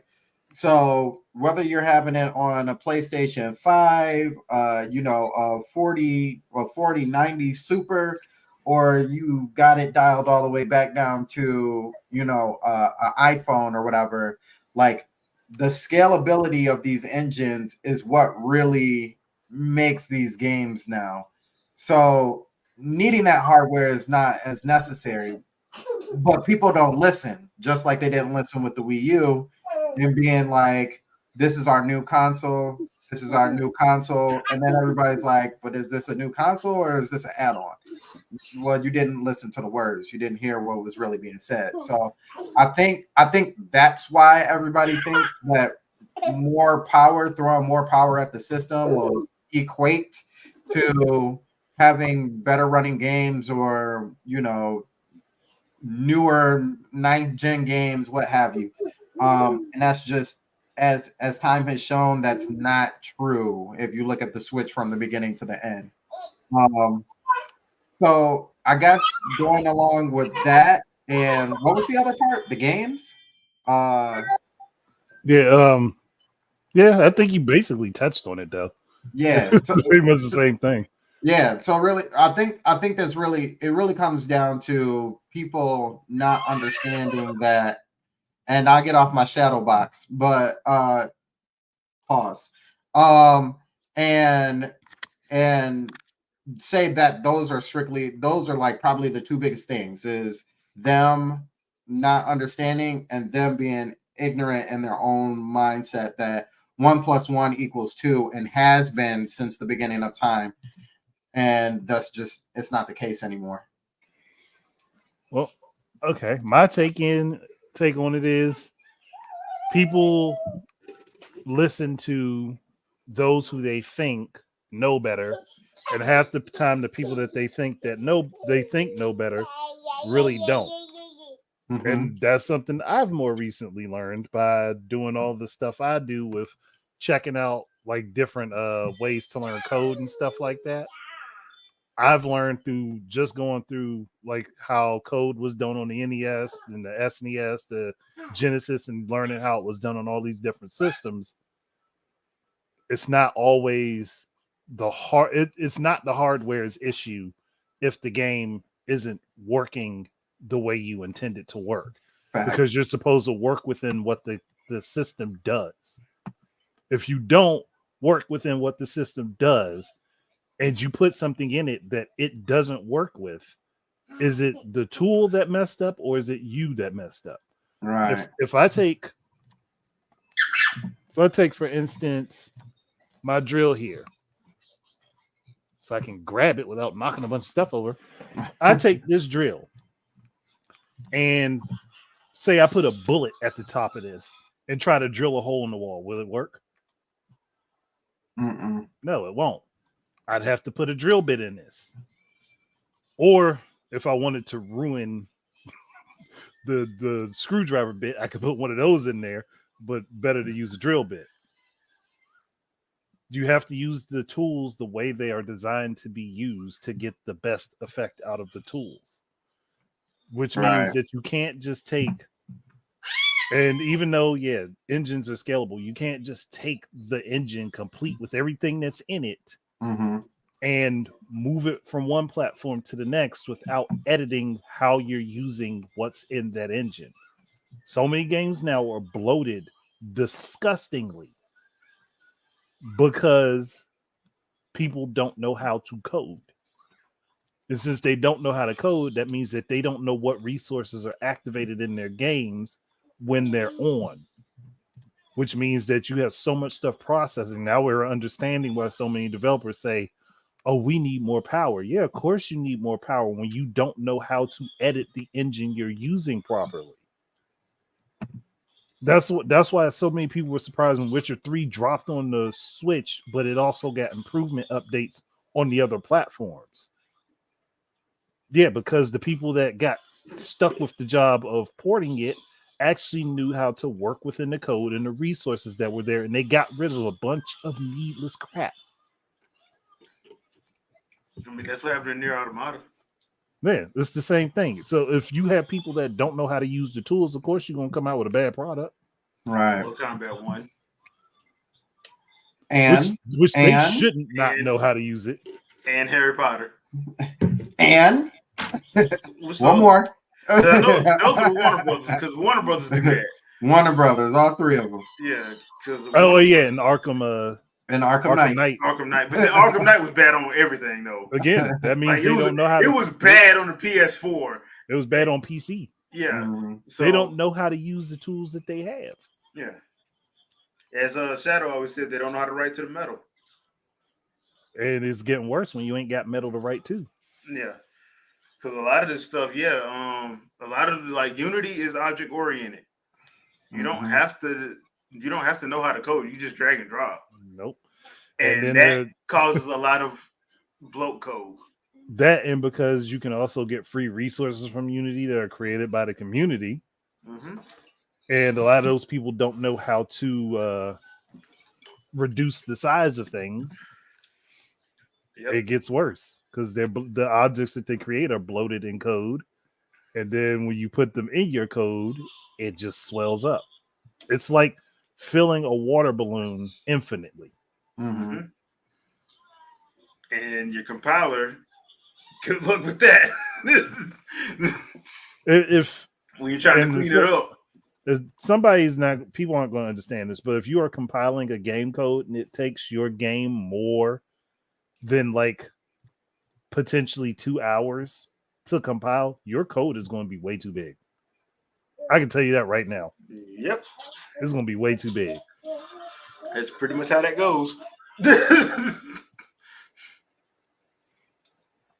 So whether you're having it on a PlayStation 5, a 4090 Super, or you got it dialed all the way back down to, an iPhone or whatever, like the scalability of these engines is what really makes these games now. So needing that hardware is not as necessary, but people don't listen, just like they didn't listen with the Wii U and being like, this is our new console. This is our new console. And then everybody's like, but is this a new console or is this an add-on? Well, you didn't listen to the words. You didn't hear what was really being said. So I think that's why everybody thinks that throwing more power at the system will equate to having better running games or, newer ninth gen games, what have you. And that's just as time has shown, that's not true if you look at the Switch from the beginning to the end. So I guess going along with that, and what was the other part? The games? Yeah. Yeah, I think you basically touched on it though. Yeah. So Pretty much the same thing. yeah, so really, I think that's really, it really comes down to people not understanding that. And I'll get off my shadow box, but pause. Um, and and say that those are like probably the two biggest things, is them not understanding and them being ignorant in their own mindset that 1 + 1 = 2 and has been since the beginning of time. And that's just, it's not the case anymore. Well, okay. My take on it is people listen to those who they think know better, and half the time the people that they think know better really don't. Mhm. And that's something I've more recently learned by doing all the stuff I do with checking out like different ways to learn code and stuff like that. I've learned through just going through like how code was done on the NES and the SNES, the Genesis, and learning how it was done on all these different systems. It's not always it's not the hardware's issue if the game isn't working the way you intend it to work, Facts. because you're supposed to work within what the system does. If you don't work within what the system does and you put something in it that it doesn't work with, is it the tool that messed up or is it you that messed up? Right. If I take for instance my drill here, if I can grab it without knocking a bunch of stuff over, I take this drill and say I put a bullet at the top of this and try to drill a hole in the wall. Will it work? Mm-mm. No, it won't. I'd have to put a drill bit in this. Or if I wanted to ruin the screwdriver bit, I could put one of those in there, but better to use a drill bit. You have to use the tools the way they are designed to be used to get the best effect out of the tools, which means that you can't just take, and even though, yeah, engines are scalable, you can't just take the engine complete with everything that's in it and move it from one platform to the next without editing how you're using what's in that engine. So many games now are bloated disgustingly because people don't know how to code. And since they don't know how to code, that means that they don't know what resources are activated in their games when they're on, which means that you have so much stuff processing. Now we're understanding why so many developers say, oh, we need more power. Yeah, of course you need more power when you don't know how to edit the engine you're using properly. That's why so many people were surprised when Witcher 3 dropped on the Switch, but it also got improvement updates on the other platforms. Yeah, because the people that got stuck with the job of porting it actually knew how to work within the code and the resources that were there, and they got rid of a bunch of needless crap. I mean, that's what happened in Nier Automata. Yeah, it's the same thing. So if you have people that don't know how to use the tools, of course you're gonna come out with a bad product. Right. Mortal Kombat 1. Which they shouldn't not know how to use it. And Harry Potter. And one more. I know those are Warner Brothers, because Warner Brothers do that. Warner Brothers, all three of them. Yeah. And Arkham. And Arkham Knight. Arkham Knight. But then Arkham Knight was bad on everything, though. Again, that means they don't know how to... It was bad on the PS4. It was bad on PC. Yeah. Mm-hmm. So, they don't know how to use the tools that they have. Yeah. As Shadow always said, they don't know how to write to the metal. And it's getting worse when you ain't got metal to write to. Yeah. Because a lot of this stuff, a lot of like Unity is object oriented. You don't have to know how to code. You just drag and drop. Nope. And that causes a lot of bloat code. That, and because you can also get free resources from Unity that are created by the community. Mm-hmm. And a lot of those people don't know how to reduce the size of things. Yep. It gets worse because the objects that they create are bloated in code. And then when you put them in your code, it just swells up. It's like filling a water balloon infinitely. Mm-hmm. And your compiler, good luck with that. When you're trying to clean it up. People aren't going to understand this, but if you are compiling a game code and it takes your game more than like potentially 2 hours to compile, your code is going to be way too big. I can tell you that right now. Yep. It's going to be way too big. That's pretty much how that goes.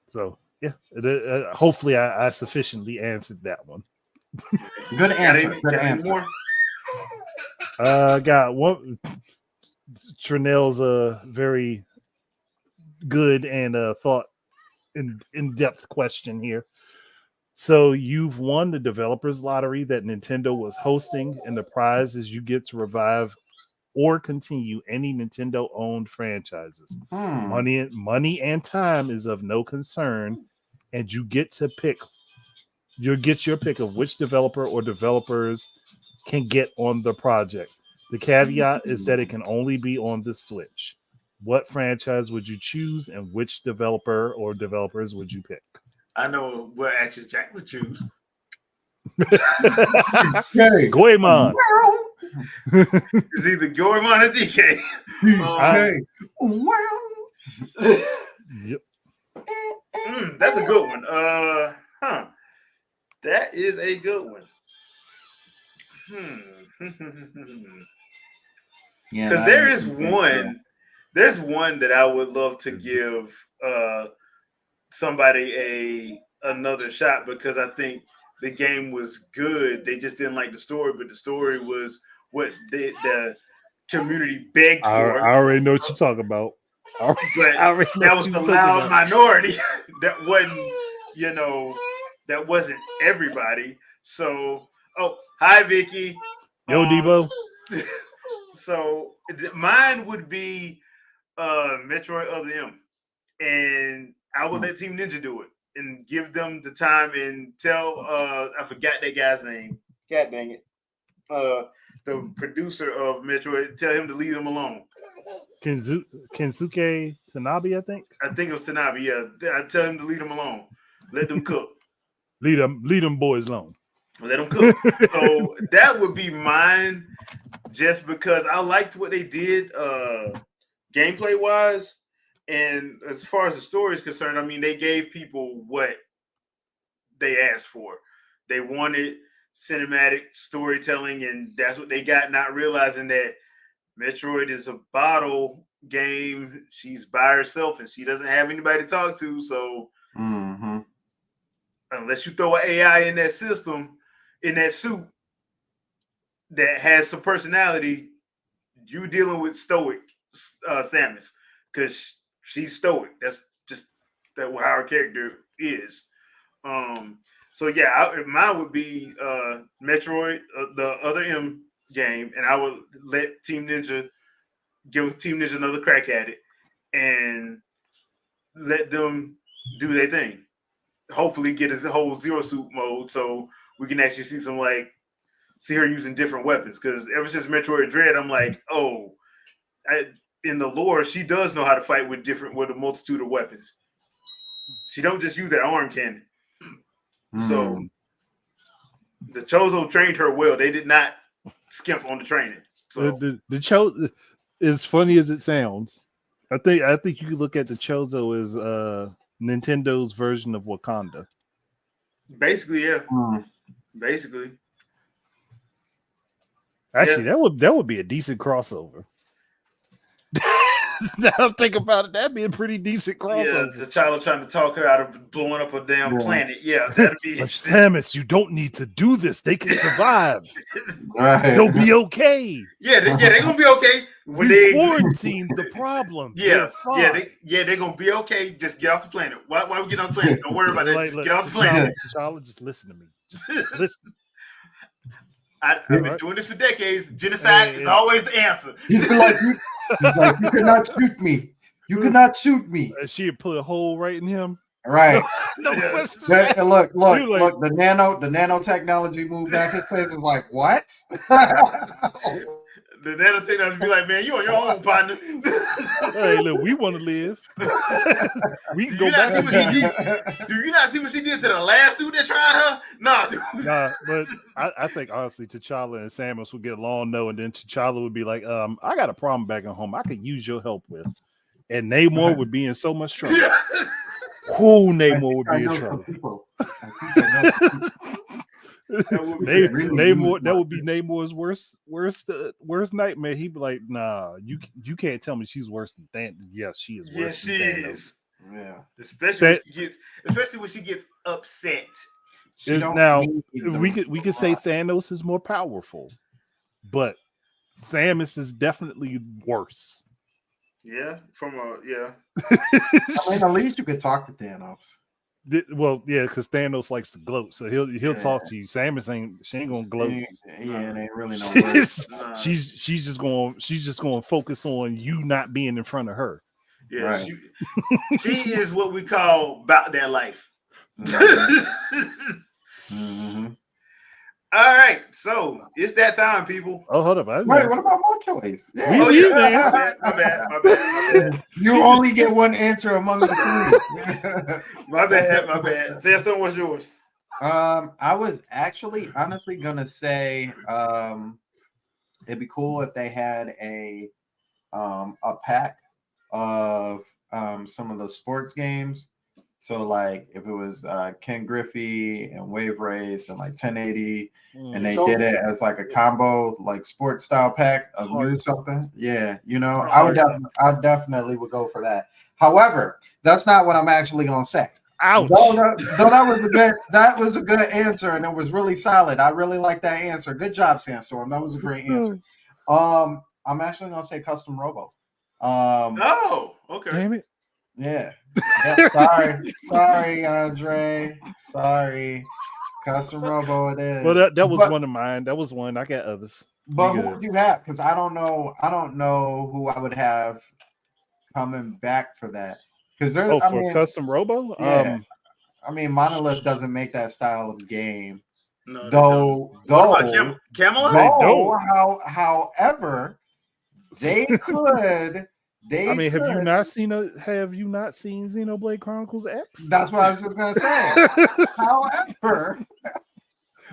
So, yeah. Hopefully, I sufficiently answered that one. Good answer. Good answer. Got one. Trinell's a very good and thought in-depth question here. So you've won the developers lottery that Nintendo was hosting, and the prize is you get to revive or continue any Nintendo-owned franchises. Money and time is of no concern, and you get to pick. You'll get your pick of which developer or developers can get on the project. The caveat is that it can only be on the Switch. What franchise would you choose, and which developer or developers would you pick? I know what action Jack would choose. Hey. Goemon. It's either Goemon or DK. Yep. That's a good one. That is a good one. Yeah, Because there is one. There's one that I would love to give somebody another shot, because I think the game was good. They just didn't like the story, but the story was what the community begged for. I already know what you're talking about. But that was the loud minority. That wasn't, that wasn't everybody. So, hi Vicky. Yo, Debo. So mine would be Metroid Other M, and I would let Team Ninja do it and give them the time and tell I forgot that guy's name. God dang it. The producer of Metroid, tell him to leave them alone. Kensuke Tanabe, I think. I think it was Tanabe, yeah. I tell him to leave them alone. Let them cook. Lead them boys alone. Let them cook. So that would be mine, just because I liked what they did gameplay wise. And as far as the story is concerned, I mean, they gave people what they asked for. They wanted cinematic storytelling, and that's what they got, not realizing that Metroid is a bottle game. She's by herself and she doesn't have anybody to talk to. So unless you throw an AI in that system, in that suit that has some personality, you dealing with stoic Samus, because she's stoic. That's just how her character is. So yeah, mine would be Metroid, the Other M game, and I would let give Team Ninja another crack at it, and let them do their thing. Hopefully, get a whole Zero Suit mode, so we can actually see her using different weapons. Because ever since Metroid Dread, I'm like, in the lore, she does know how to fight with a multitude of weapons. She don't just use that arm cannon. So the Chozo trained her well. They did not skimp on the training. So the Chozo, as funny as it sounds, I think you could look at the Chozo as Nintendo's version of Wakanda. basically, yeah. Basically. Actually, that would be a decent crossover. Now I'm thinking about it, that'd be a pretty decent crossover. Yeah, T'Challa trying to talk her out of blowing up a damn planet. Yeah, that'd be like, Samus, you don't need to do this. They can survive. Right. They'll be okay. Yeah, they're gonna be okay when we they quarantined the problem. They're gonna be okay. Just get off the planet. Why we get off the planet? Don't worry about it. Just get off the planet. T'Challa, just listen to me. Just listen. I've been doing this for decades. Genocide is always the answer. He's like, you cannot shoot me. You cannot shoot me. She put a hole right in him. Right. No look. Like, The nanotechnology move back. His face is like, what? The nanotechnology be like, man, you on your own, partner. Hey, look, we want to live. We can go back. Do you not see what she did to the last dude that tried her? Nah, but I think honestly, T'Challa and Samus would get along, though, and then T'Challa would be like, I got a problem back at home I could use your help with. And Namor would be in so much trouble. Who Namor would be in trouble? That would be Namor's worst nightmare. He'd be like, nah, you can't tell me she's worse than Thanos. Yes, she is worse than Thanos. Is. Yeah. Especially when she gets upset. Now we could say Thanos is more powerful, but Samus is definitely worse. Yeah, I mean, at least you could talk to Thanos. Well, yeah, because Thanos likes to gloat, so he'll talk Yeah. to you. Samus she ain't gonna gloat. Yeah, it ain't really no words. She's just going to focus on you not being in front of her. Yeah, Right. she is what we call about that life. Mm-hmm. All right, so it's that time, people. Oh, hold up! Wait, what about my choice? Yeah. We Yeah, didn't my bad. You only get one answer among the three. My bad. Sam, what's yours? I was actually honestly gonna say it'd be cool if they had a pack of some of the sports games. So like if it was Ken Griffey and Wave Race and like 1080 and they did it as like a combo like sports style pack of new something. Yeah, you know, I definitely would go for that. However, that's not what I'm actually gonna say. Ouch. Though that was a good answer and it was really solid. I really like that answer. Good job, Sandstorm. That was a great answer. I'm actually gonna say custom robo. Oh, okay. Damn it. Yeah. Sorry, Andre. Sorry. Custom robo it is. Well, that was one of mine. That was one. I got others. But who would you have? Because I don't know who I would have coming back for that. Because custom robo? Yeah. I mean, Monolith doesn't make that style of game. No, Though Camelot? However, they could. Have you not seen Xenoblade Chronicles X? That's what I was just gonna say. However,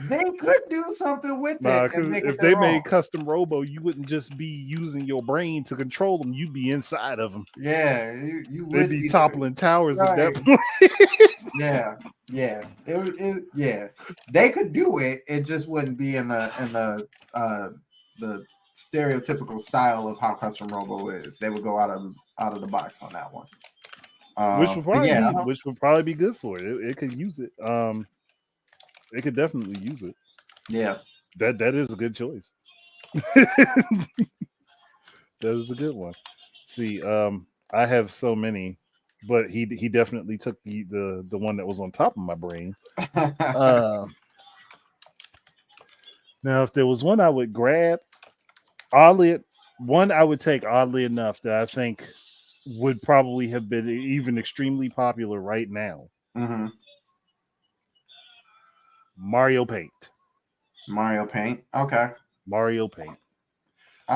they could do something with it. If they made custom robo, you wouldn't just be using your brain to control them. You'd be inside of them. Yeah, you would be toppling towers at that point. Yeah. Yeah. They could do it. It just wouldn't be in the stereotypical style of how custom robo is. They would go out of the box on that one. Which would probably be good for it. It could use it. It could definitely use it. Yeah. That is a good choice. That is a good one. See, I have so many, but he definitely took the one that was on top of my brain. Now, if there was one I would grab, I would take oddly enough that I think would probably have been even extremely popular right now. Mm-hmm. Mario Paint. Okay. Mario Paint.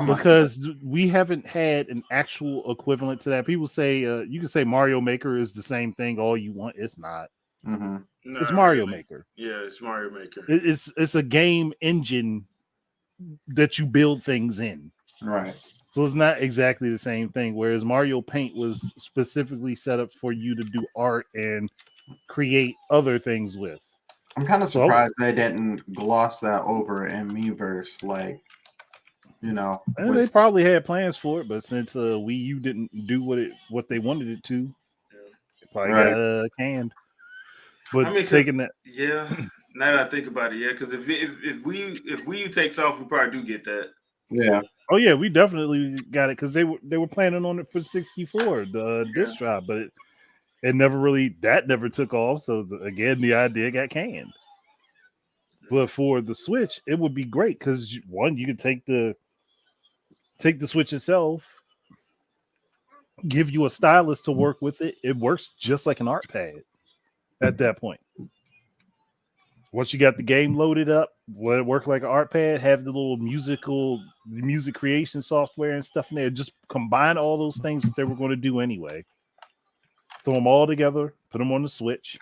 Because we haven't had an actual equivalent to that. People say you can say Mario Maker is the same thing all you want. It's not. Mm-hmm. It's Mario Maker. Yeah, it's Mario Maker. It's a game engine that you build things in. Right. So it's not exactly the same thing. Whereas Mario Paint was specifically set up for you to do art and create other things with. I'm kind of surprised they didn't gloss that over in Miiverse, like, you know. They probably had plans for it, but since Wii U didn't do what they wanted it to, it probably got canned. But taking that, yeah. Now that I think about it, yeah, because if Wii U takes off, we probably do get that. Yeah. Oh yeah, we definitely got it because they were planning on it for 64, the disc drive, but it never took off. So again, the idea got canned. But for the Switch, it would be great because one, you could take the Switch itself, give you a stylus to work with it. It works just like an art pad at that point. Once you got the game loaded up, will it work like an art pad? Have the little music creation software and stuff in there. Just combine all those things that they were going to do anyway. Throw them all together, put them on the Switch,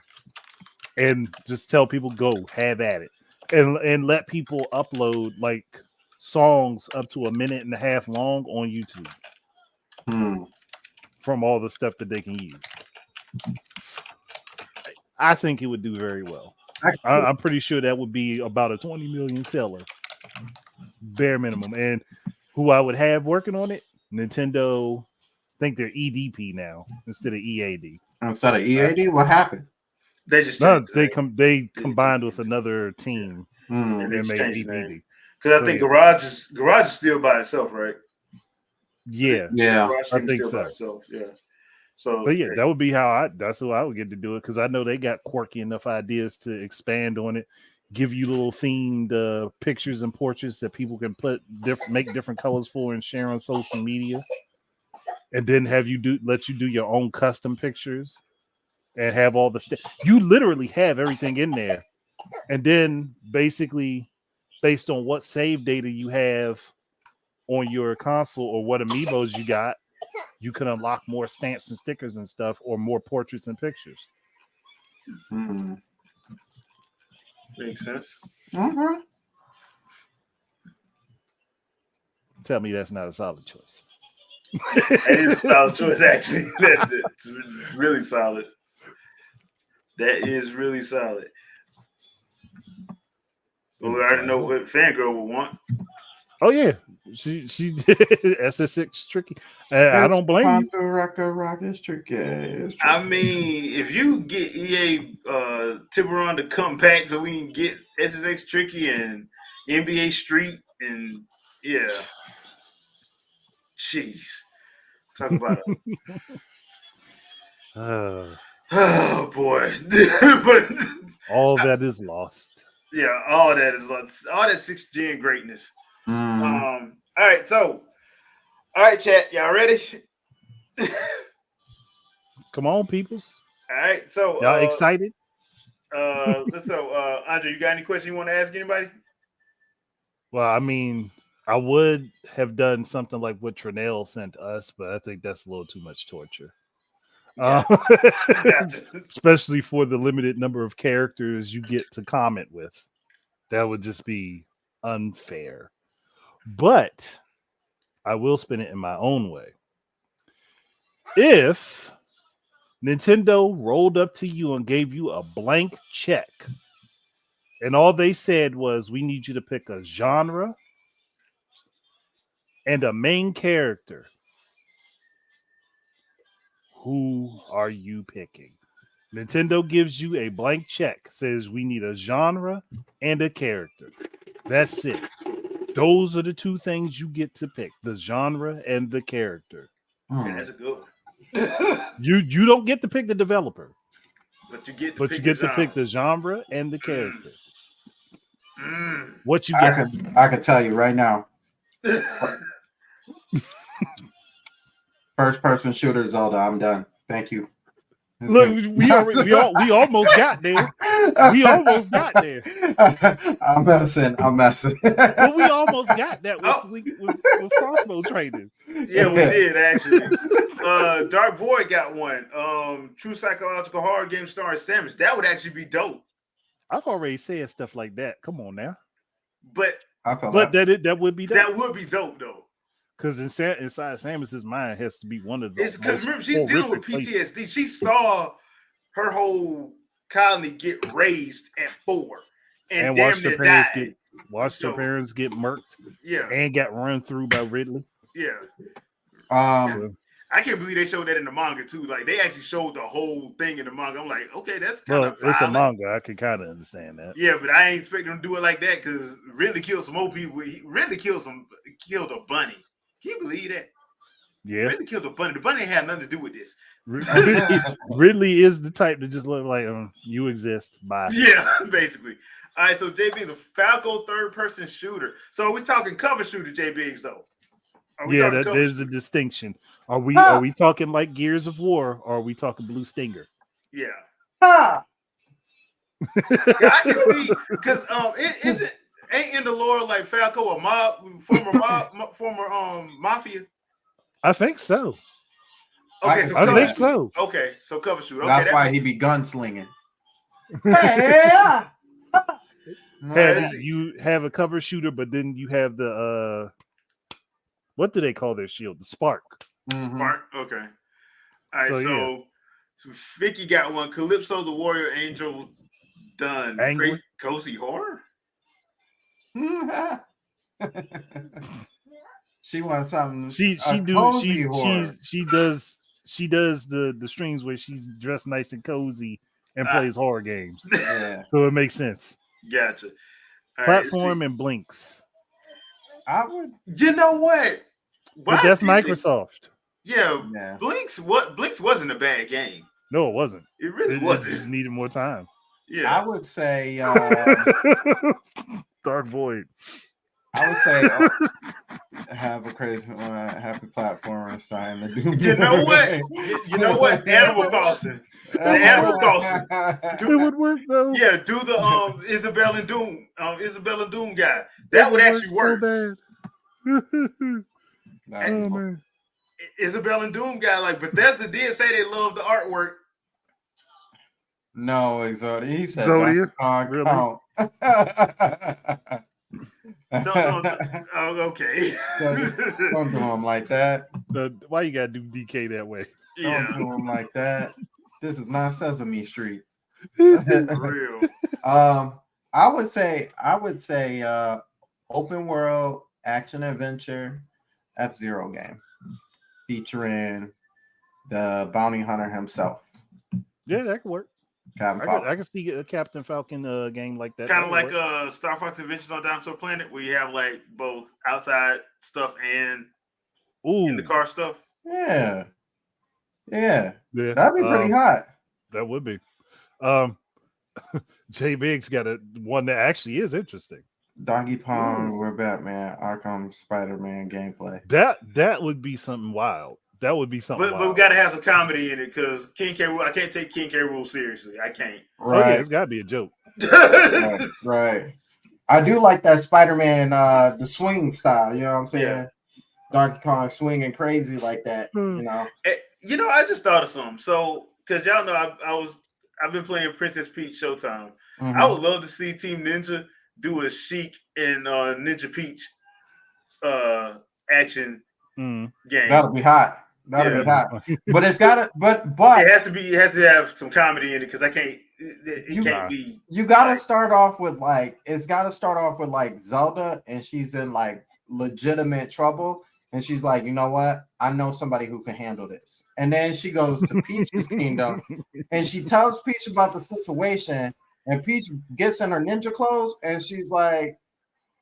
and just tell people go have at it, and let people upload like songs up to 1.5 minutes long on YouTube from all the stuff that they can use. I think it would do very well. I'm pretty sure that would be about a 20 million seller, bare minimum. And who I would have working on it, Nintendo. I think they're EDP now instead of EAD. Instead of EAD, what happened? They combined with another team and they made EDP. Because I think Garage is still by itself, right? Yeah, Garage I think still so. by itself. Yeah. So, But yeah, that would be that's how I would get to do it, because I know they got quirky enough ideas to expand on it, give you little themed pictures and portraits that people can make different colors for and share on social media, and then let you do your own custom pictures and have all the you literally have everything in there, and then basically based on what save data you have on your console or what amiibos you got, you can unlock more stamps and stickers and stuff, or more portraits and pictures. makes sense. Mm-hmm. Tell me that's not a solid choice. That is a solid choice, actually. That's really solid. That is really solid. Well, we already know what Fangirl would want. Oh yeah, she did SSX tricky. I don't blame you. Rock is tricky. I mean, if you get EA Tiburon to come back so we can get SSX Tricky and NBA Street and yeah. Jeez. Talk about it. Oh boy. But all that is lost. Yeah, all that is lost. All that 6th gen greatness. All right, so all right, chat. Y'all ready? Come on, peoples. All right, so y'all excited? Andre, you got any questions you want to ask anybody? Well, I mean, I would have done something like what Trinell sent us, but I think that's a little too much torture. Gotcha. Especially for the limited number of characters you get to comment with. That would just be unfair. But I will spin it in my own way. If Nintendo rolled up to you and gave you a blank check, and all they said was, we need you to pick a genre and a main character, who are you picking? Nintendo gives you a blank check, says we need a genre and a character. That's it. Those are the two things you get to pick, the genre and the character. Yeah, that's a good one. You don't get to pick the developer, but you get to pick the genre and the character. What you get? I can tell you right now. First person shooter Zelda. I'm done. Thank you. Look, we almost got there. We almost got there. I'm messing. Well, we almost got that with crossbow training. Yeah, we did actually. Dark Void got one. True psychological horror game starring Samus. That would actually be dope. I've already said stuff like that. Come on now. But that would be dope. That would be dope though. Because inside Samus's mind has to be one of those. It's because remember, she's dealing with PTSD. Places. She saw her whole colony get raised at 4 and watched her parents get murked. Yeah. And got run through by Ridley. Yeah. I can't believe they showed that in the manga too. Like they actually showed the whole thing in the manga. I'm like, okay, that's kind of it's a manga. I can kind of understand that. Yeah, but I ain't expecting them to do it like that because Ridley killed some old people. He really killed a bunny. Can you believe that? Yeah. Really killed a bunny. The bunny had nothing to do with this. Ridley is the type to just look like you exist. Bye. Yeah, basically. All right, so JB is a Falco third-person shooter. So we're talking cover shooter, JBs though. There's a distinction. Are we talking like Gears of War, or are we talking Blue Stinger? Yeah. Yeah, I can see because ain't in the lore like Falco a former mafia. I think so. Okay, I think so. Okay, so cover shooter. Okay, that's why he be gunslinging. You have a cover shooter, but then you have the what do they call their shield? The spark. Mm-hmm. Spark. Okay. All right. So Vicky got one. Calypso, the warrior angel, done. Great cozy horror. She wants something. She does the streams where she's dressed nice and cozy and plays horror games. Yeah. So it makes sense. Gotcha. All Platform and blinks. I would. You know what? But that's Microsoft. Yeah, Yeah. Blinks wasn't a bad game. No, it wasn't. It really It wasn't. just needed more time. Yeah. I would say Dark Void. Have a crazy happy platformer starting the Doom. You know what? You know what? Animal Crossing. The Animal Crossing. It would work though. Yeah, do the Isabel and Doom guy. It That would work actually so work. bad. Oh man. Isabel and Doom guy, like Bethesda did say they love the artwork. No, Exodia. He said Exodia? Donkey Really? Kong count. No. Oh, okay. Don't do him like that. Why you gotta do DK that way? Yeah, Don't do him like that. This is not Sesame Street. for real. I would say open world action adventure F-Zero game featuring the bounty hunter himself. Yeah, that could work. Captain I Falcon. could see a Captain Falcon game like that. Kind of That like would work. Star Fox Adventures on Dinosaur Planet, where you have like both outside stuff and in Ooh, the car stuff. Yeah. yeah, That'd be pretty hot. that would be. J Biggs got one that actually is interesting. Donkey Kong with Batman, Arkham Spider-Man gameplay. That would be something wild. That would be something But wild. we got to have some comedy in it because King K. Rool, I can't take King K. Rool seriously. I can't. Oh yeah, Right. it's got to be a joke. Right. I do like that Spider-Man, the swing style. You know what I'm saying? Yeah. Donkey Kong swinging crazy like that. You know. You know, I just thought of something. So, because y'all know, I've been playing Princess Peach Showtime. Mhm. I would love to see Team Ninja do a Sheik and Ninja Peach action game. That'll be hot. That'll be hot. But it's gotta. But it has to have some comedy in it because I can't. It can't be. You gotta start off with like. It's gotta start off with like Zelda, and she's in like legitimate trouble. And she's like, you know what? I know somebody who can handle this. And then she goes to Peach's kingdom and she tells Peach about the situation. And Peach gets in her ninja clothes and she's like,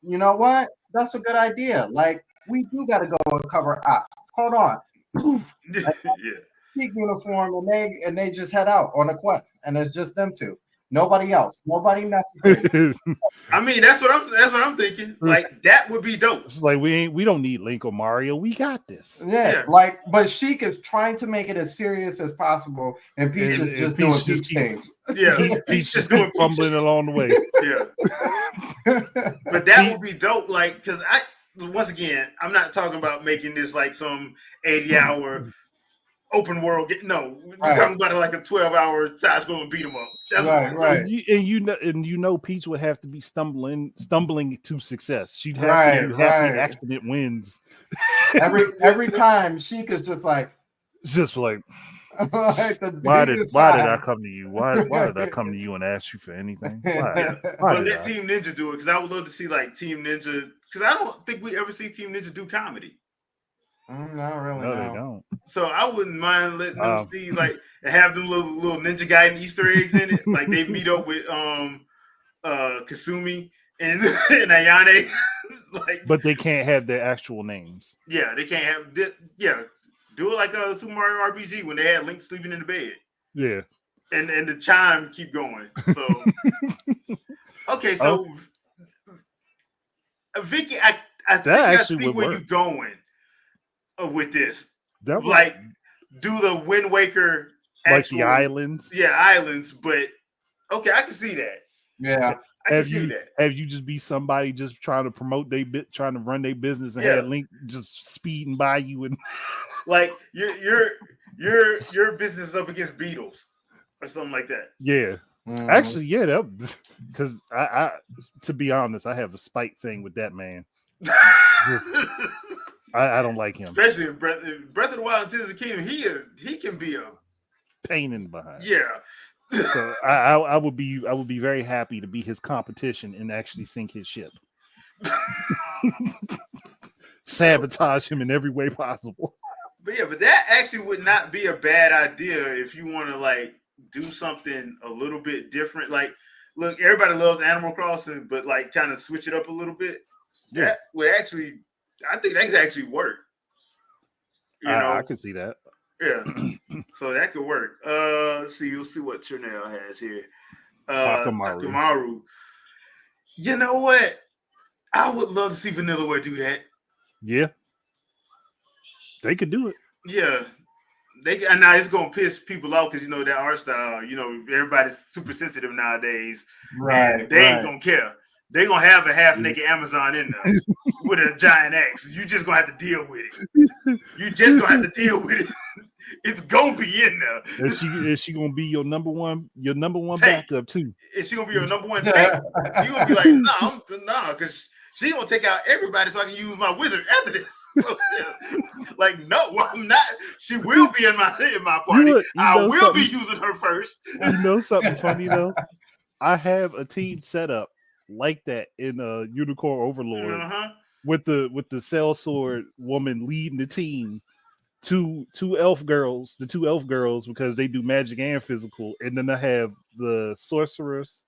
you know what? That's a good idea. Like, we do got to go and cover ops. Hold on. Yeah. Peak uniform and they just head out on a quest. And it's just them two. Nobody else. Nobody necessary. I mean, that's what I'm thinking. Like that would be dope. It's like we don't need Link or Mario. We got this. Yeah. Like, but Sheik is trying to make it as serious as possible, and Peach is just doing Peach things. Yeah, Peach just doing fumbling along the way. Yeah, but that would be dope. Like, because once again, I'm not talking about making this like some 80-hour open world. No, we're talking about it like a 12-hour side scroll and beat 'em up. That's right. And you know, Peach would have to be stumbling to success. She'd have to do happy accident wins. Every time Sheik is just like why did I come to you? Why did I come to you and ask you for anything? Why but let Team Ninja do it because I would love to see like Team Ninja because I don't think we ever see Team Ninja do comedy. Not really. No, they don't. So I wouldn't mind letting them see like and have them little Ninja Gaiden Easter eggs in it. Like they meet up with Kasumi and Ayane. Like, but they can't have their actual names. Yeah, they can't have. Yeah, do it like a Super Mario RPG when they had Link sleeping in the bed. Yeah, and the chime keep going. So okay, so Vicky, I think I see where you're going with this. Like do the Wind Waker, like the islands. Yeah, islands. But okay, I can see that. Yeah. Have you just be somebody just trying to promote trying to run their business and have Link just speeding by you and like your business is up against Beatles or something like that. Yeah. Actually, yeah, because I to be honest, I have a spite thing with that man. I don't like him, especially in Breath of the Wild and Tears of the Kingdom. He can be a pain in the behind. Yeah. So I would be very happy to be his competition and actually sink his ship, sabotage him in every way possible. But that actually would not be a bad idea if you want to like do something a little bit different. Like, look, everybody loves Animal Crossing, but like kind of switch it up a little bit. Yeah, that would actually, I think that could actually work. You know, I can see that. yeah. So that could work. Let's see what Trinell has here. Takamaru. Takamaru. You know what? I would love to see Vanillaware do that. Yeah. They could do it. Yeah. And now it's gonna piss people off because that art style, everybody's super sensitive nowadays. Right. And they ain't gonna care. They're gonna have a half naked Amazon in there with a giant axe. You just gonna have to deal with it. You just gonna have to deal with it. It's gonna be in there. Is she gonna be your number one Tank. backup too? Is she gonna be your number one tank? You gonna be like, nah, because she gonna take out everybody so I can use my wizard after this. So, like, no, I'm not. She will be in my party. I will be using her first. You know something funny though? I have a team set up like that in Unicorn Overlord with the sellsword woman leading the team. Two elf girls, the two elf girls, because they do magic and physical, and then I have the sorceress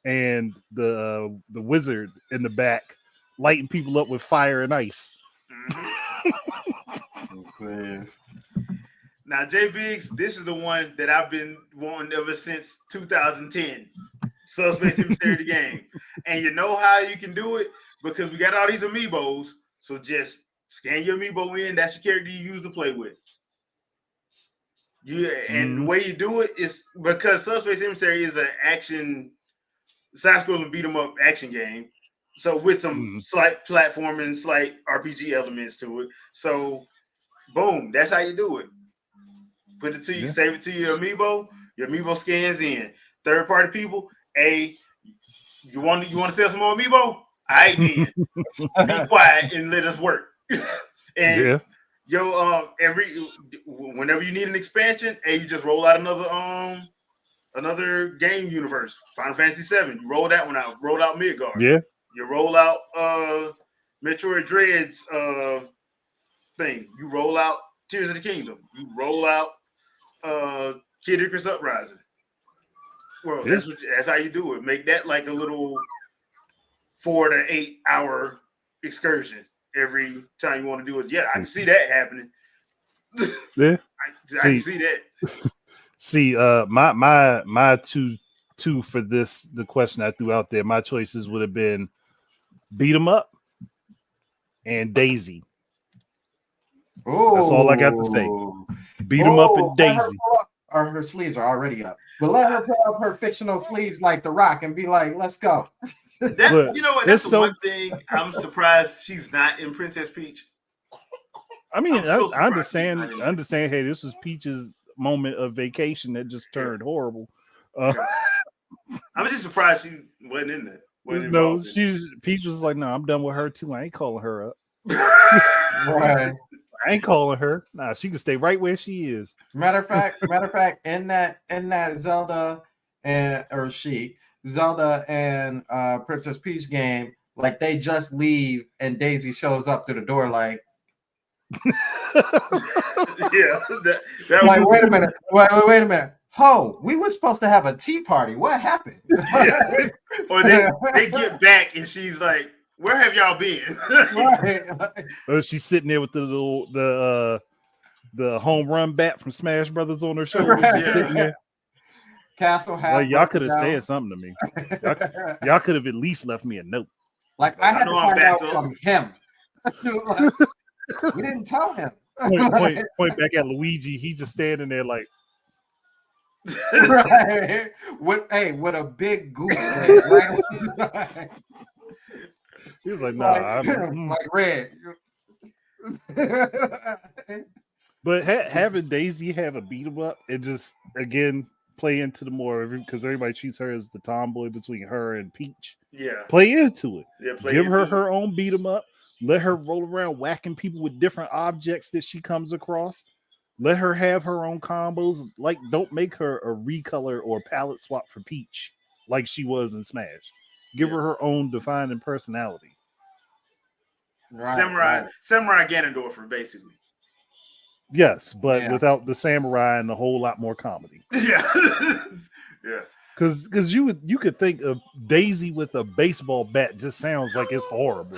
and the wizard in the back lighting people up with fire and ice. Now, J Biggs, this is the one that I've been wanting ever since 2010. Subspace Emissary the game. And you know how you can do it? Because we got all these amiibos, so just scan your amiibo in. That's your character you use to play with. Yeah, and the way you do it is because Subspace Emissary is an action side-scrolling beat 'em up action game. So with some slight platforming, slight RPG elements to it. So boom, that's how you do it. Put it to you, save it to your amiibo scans in. Third party people, you want to sell some more amiibo? All right, then. Be quiet and let us work. And whenever you need an expansion, you just roll out another game universe. Final Fantasy VII, you roll that one out. Roll out Midgard. Yeah. You roll out Metroid Dread's thing. You roll out Tears of the Kingdom. You roll out Kid Icarus Uprising. Well, that's how you do it. Make that like a little 4 to 8 hour excursion every time you want to do it. Yeah, I can see that happening. Yeah, I can see that. See, my two for the question I threw out there. My choices would have been Beat 'em Up and Daisy. Ooh. That's all I got to say. Beat 'em Up and Daisy. Her sleeves are already up. But let her put up her fictional sleeves like The Rock and be like, let's go. You know what? That's the one thing I'm surprised she's not in Princess Peach. I mean, I understand. Hey, this was Peach's moment of vacation that just turned horrible. I'm just surprised she wasn't in that. No, Peach was like, no, I'm done with her too. I ain't calling her up. Right. I ain't calling her. Nah, she can stay right where she is. Matter of fact, in that Zelda Zelda and Princess Peach game, like they just leave and Daisy shows up through the door like like, wait a minute. Ho, we were supposed to have a tea party. What happened? Or they get back and she's like, where have y'all been? Or she's sitting there with the home run bat from Smash Brothers on her shoulder. Just sitting there. Castle half. Like, y'all could have said something to me. Y'all could have at least left me a note. Like I had to find out from him. We didn't tell him. Point back at Luigi. He's just standing there like. Right. With a big goose right? He was like, nah, like red. But having Daisy have a beat 'em up and just again play into the more because everybody treats her as the tomboy between her and Peach. Yeah, play into it. Yeah, give her her own beat 'em up. Let her roll around whacking people with different objects that she comes across. Let her have her own combos. Like, don't make her a recolor or palette swap for Peach like she was in Smash. Give her her own defining personality. Right, Samurai Ganondorf, basically. Yes, but without the samurai and a whole lot more comedy. Yeah, yeah. Because you could think of Daisy with a baseball bat just sounds like it's horrible.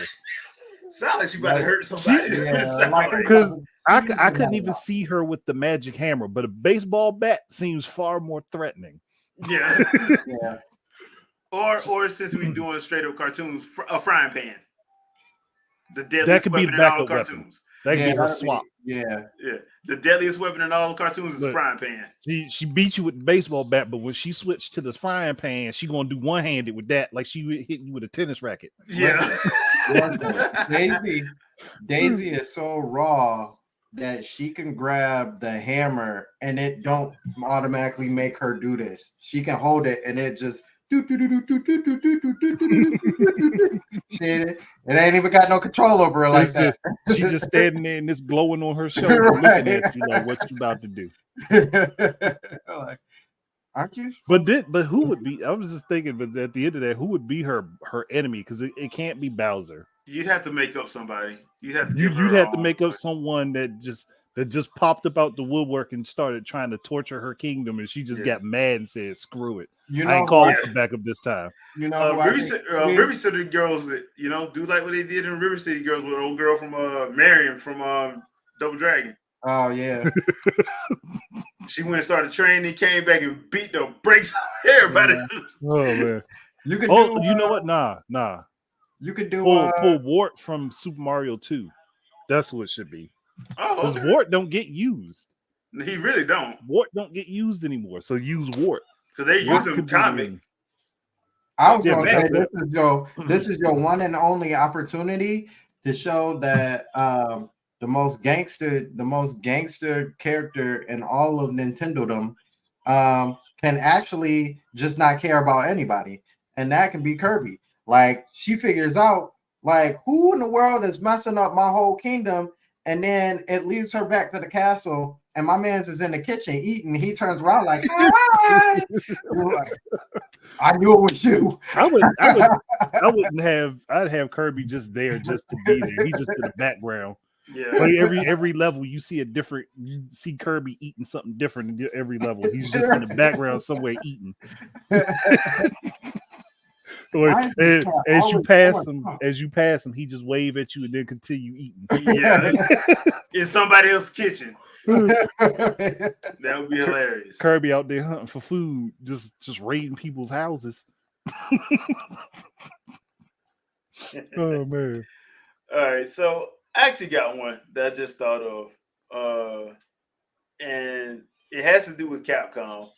Sounds like she about to hurt somebody. I couldn't even see her with the magic hammer, but a baseball bat seems far more threatening. Yeah. Yeah. Or since we doing straight up cartoons, a frying pan. The That deadliest could be weapon the in all backup weapon. cartoons. That could Yeah, be her that'd be- swap. yeah. Yeah. The deadliest weapon in all the cartoons is a Look. frying pan. She beat you with the baseball bat, but when she switched to the frying pan, she gonna do one handed with that, like she would hit you with a tennis racket. Yeah. Listen, Daisy is so raw that she can grab the hammer and it don't automatically make her do this. She can hold it and it just shit. It ain't even got no control over her like that. She just standing there and it's glowing on her shoulder, looking at you like, "What you about to do?" Like, aren't you? But who would be? I was just thinking, but at the end of that, who would be her enemy? Because it can't be Bowser. You'd have to make up somebody. You'd have to. You'd have to make up someone that just popped up out the woodwork and started trying to torture her kingdom, and she just got mad and said, "Screw it! You know, I ain't calling for backup this time." You know, River City Girls that do like what they did in River City Girls with old girl from Marion from Double Dragon. Oh yeah. She went and started training, came back and beat the brakes off everybody. Oh man. You could you know what? Nah. You could do pull Wart from Super Mario 2. That's what it should be. Oh, because okay. Wart don't get used. He really don't. Wart don't get used anymore. So use Wart. Because they use him comic. I was going to say this is your one and only opportunity to show that the most gangster character in all of Nintendodom can actually just not care about anybody, and that can be Kirby. Like, she figures out like who in the world is messing up my whole kingdom, and then it leads her back to the castle, and my man's is in the kitchen eating. He turns around like, "Hi!" I knew it was you. I'd have Kirby just there just to be there. He just in the background. Yeah. Like every level you see you see Kirby eating something different in every level. He's just in the background somewhere eating. As you pass him, he just wave at you and then continue eating. Yeah. In somebody else's kitchen. That would be hilarious. Kirby out there hunting for food, just raiding people's houses. Oh man. All right, so I actually got one that I just thought of. And it has to do with Capcom,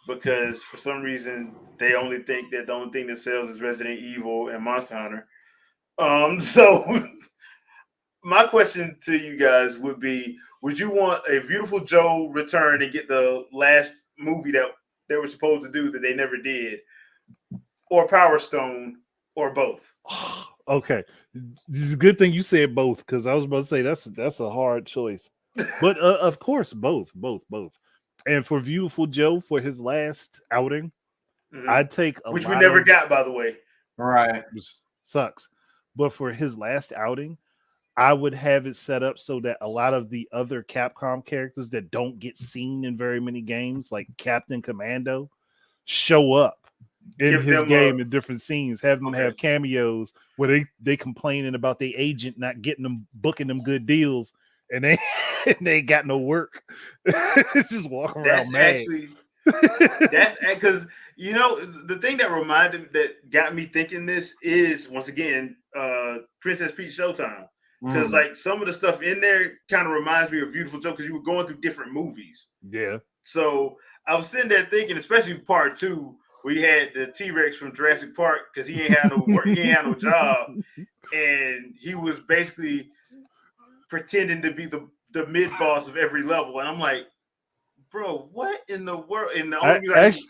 because for some reason they only think that the only thing that sells is Resident Evil and Monster Hunter. So my question to you guys would be, would you want a Beautiful Joe return and get the last movie that they were supposed to do that they never did, or Power Stone, or both? Okay. It's a good thing you said both, because I was about to say that's a hard choice. But of course, both. And for Beautiful Joe, for his last outing, I'd take which we never got, by the way. Right. Which sucks. But for his last outing, I would have it set up so that a lot of the other Capcom characters that don't get seen in very many games, like Captain Commando, show up in his game in different scenes, have them have cameos where they complaining about the agent not getting them, booking them good deals, and they ain't got no work. Just walking around mad. That's because the thing that got me thinking this is, once again, Princess Peach Showtime, because like some of the stuff in there kind of reminds me of Beautiful Joe, because you were going through different movies. Yeah. So I was sitting there thinking, especially part 2, where you had the T-Rex from Jurassic Park, because he ain't had no work, he ain't had no job, and he was basically pretending to be the mid boss of every level, and I'm like, bro, what in the world? And the only reason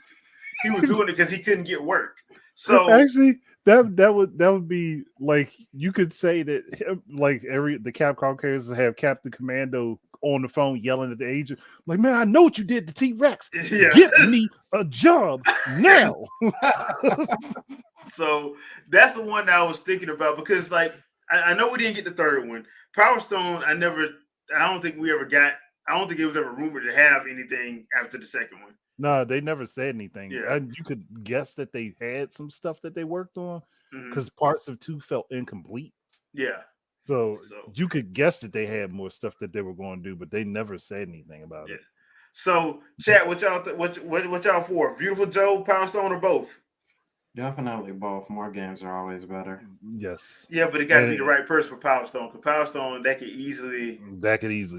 he was doing it because he couldn't get work. So actually, that would be like, you could say that like the Capcom characters have Captain Commando on the phone yelling at the agent, like, man, I know what you did to T-Rex. Yeah. Get me a job now. So that's the one that I was thinking about, because like I know we didn't get the third one. Power Stone, I don't think we ever got. I don't think it was ever rumored to have anything after the second one. No, they never said anything. Yeah. You could guess that they had some stuff that they worked on, because parts of 2 felt incomplete. Yeah. So you could guess that they had more stuff that they were going to do, but they never said anything about it. So, chat, what y'all what y'all for? Beautiful Joe, Power Stone, or both? Definitely both. More games are always better. Yes. Yeah, but it got to be the right person for Power Stone. Because Power Stone, that could easily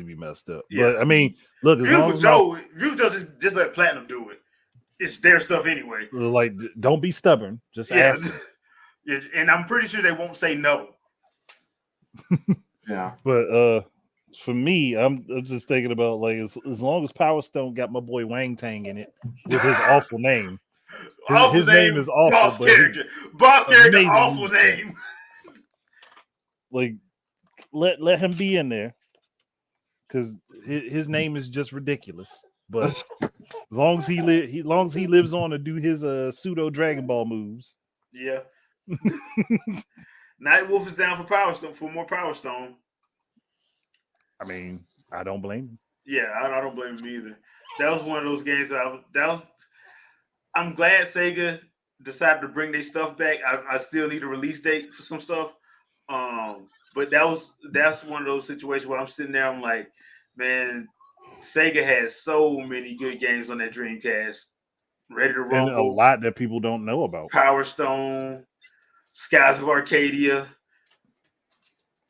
be messed up. Yeah. But I mean, look, Beautiful Joe just let Platinum do it. It's their stuff anyway. Like, don't be stubborn. Just ask them. And I'm pretty sure they won't say no. Yeah. But for me, I'm just thinking about like as long as Power Stone got my boy Wang Tang in it with his awful name. His name is awful, boss but character. Boss character, amazing awful music. name. Like, let him be in there because his name is just ridiculous. But as long as he lives on to do his pseudo Dragon Ball moves. Yeah. Nightwolf is down for Power Stone for more Power Stone. I mean, I don't blame him. Yeah, I don't blame him either. That was one of those games I'm glad Sega decided to bring their stuff back. I still need a release date for some stuff. But that's one of those situations where I'm sitting there, I'm like, man, Sega has so many good games on that Dreamcast. Ready to Rumble. And a lot that people don't know about. Power Stone, Skies of Arcadia.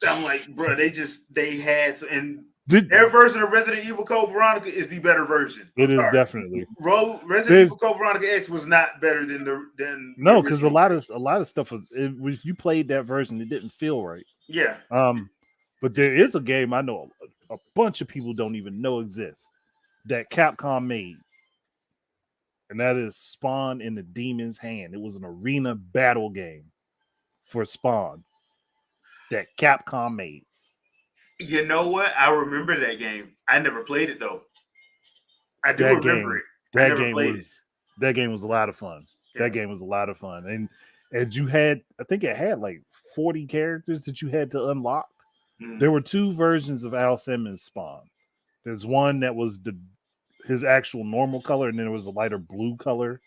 I'm like, bro, they had and their version of Resident Evil Code Veronica is the better version. It is definitely. Resident Evil Code Veronica X was not better than no, because a lot of stuff was if you played that version, it didn't feel right. Yeah. But there is a game I know a bunch of people don't even know exists that Capcom made, and that is Spawn in the Demon's Hand. It was an arena battle game for Spawn that Capcom made. You know what? I remember that game. I never played it though. I do remember it. That game was a lot of fun. Yeah. That game was a lot of fun. And you had, I think it had like 40 characters that you had to unlock. There were two versions of Al Simmons' Spawn. There's one that was his actual normal color, and then there was a lighter blue color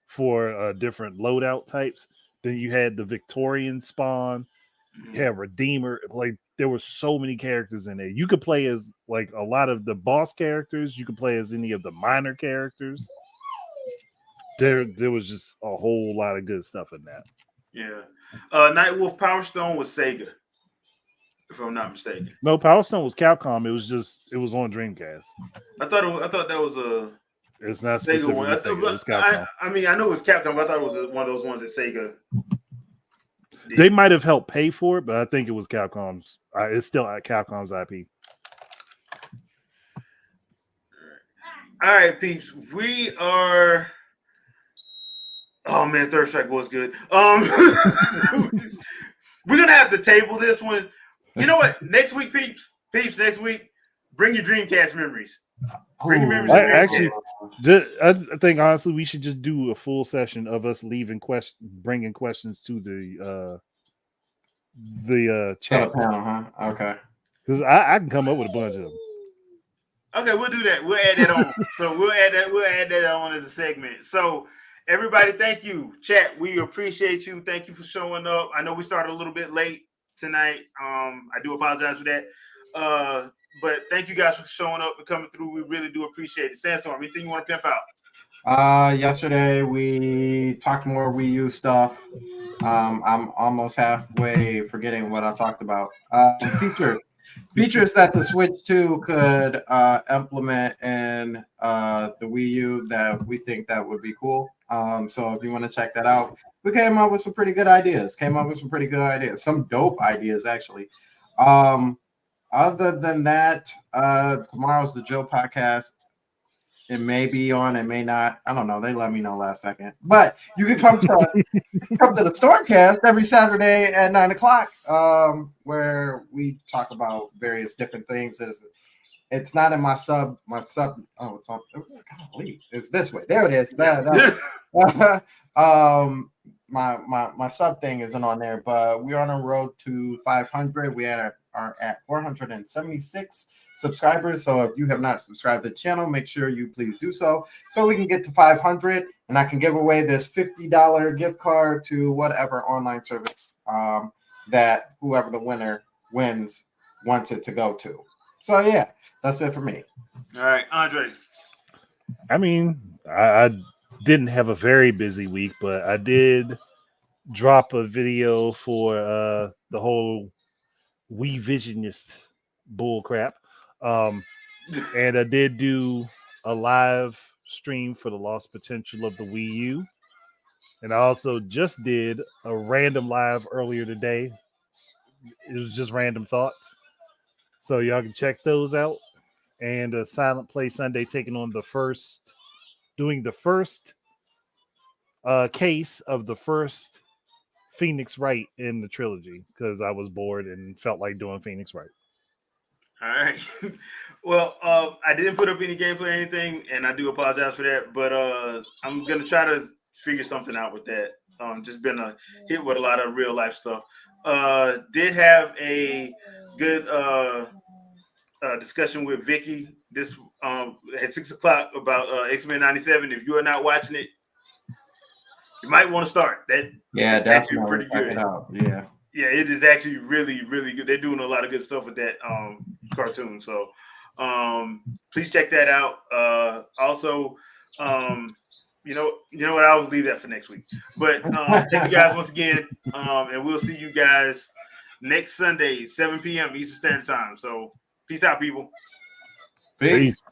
for different loadout types. Then you had the Victorian Spawn. You had Redeemer. Like, there were so many characters in there. You could play as like a lot of the boss characters. You could play as any of the minor characters. There was just a whole lot of good stuff in that. Yeah. Nightwolf Power Stone was Sega, if I'm not mistaken. No, Power Stone was Capcom. It was on Dreamcast. I thought that was a. It's not specifically Sega. It was Capcom. I mean, I know it was Capcom, but I thought it was one of those ones that Sega. They might have helped pay for it, but I think it was Capcom's. It's still at Capcom's IP. All right, peeps. We are. Oh man, Third Strike was good. We're gonna have to table this one. You know what? Next week, peeps. Next week, bring your Dreamcast memories. Bring your memories. Actually, I think honestly, we should just do a full session of us bringing questions to the chat panel, huh? Okay. Because I can come up with a bunch of them. Okay, we'll do that. We'll add that on. So we'll add that on as a segment. So everybody, thank you. Chat, we appreciate you. Thank you for showing up. I know we started a little bit late tonight. I do apologize for that. But thank you guys for showing up and coming through. We really do appreciate it. Sandstorm, anything you want to pimp out? Yesterday we talked more Wii U stuff. I'm almost halfway forgetting what I talked about. Features that the Switch 2 could implement in the Wii U that we think that would be cool. So if you want to check that out, we came up with some pretty good ideas. Some dope ideas, actually. Other than that, tomorrow's the Joe podcast. It may be on, it may not. I don't know. They let me know last second. But you can come to the Stormcast every Saturday at 9:00, where we talk about various different things. It's not in my sub. Oh, it's on. Golly, it's this way. There it is. My sub thing isn't on there, but we're on a road to 500. We are at 476 subscribers. So if you have not subscribed to the channel, make sure you please do so we can get to 500, and I can give away this $50 gift card to whatever online service that whoever the winner wins wants it to go to. So yeah, that's it for me. All right, Andre. I mean, I didn't have a very busy week, but I did drop a video for the whole We Visionist bull crap. And I did do a live stream for the lost potential of the Wii U. And I also just did a random live earlier today. It was just random thoughts. So y'all can check those out. And a Silent Play Sunday taking on doing the first case of the first Phoenix Wright in the trilogy because I was bored and felt like doing Phoenix Wright. All right. Well, I didn't put up any gameplay or anything, and I do apologize for that. But I'm gonna try to figure something out with that. Just been a hit with a lot of real life stuff. Did have a good discussion with Vicky this at 6:00 about X-Men '97. If you are not watching it, you might want to start. That Yeah, it's actually definitely pretty check good. it out. Yeah. Yeah, it is actually really, really good. They're doing a lot of good stuff with that cartoon. So please check that out. Also, you know what? I'll leave that for next week. But thank you guys once again. And we'll see you guys next Sunday, 7 p.m. Eastern Standard Time. So peace out, people. Peace. Peace.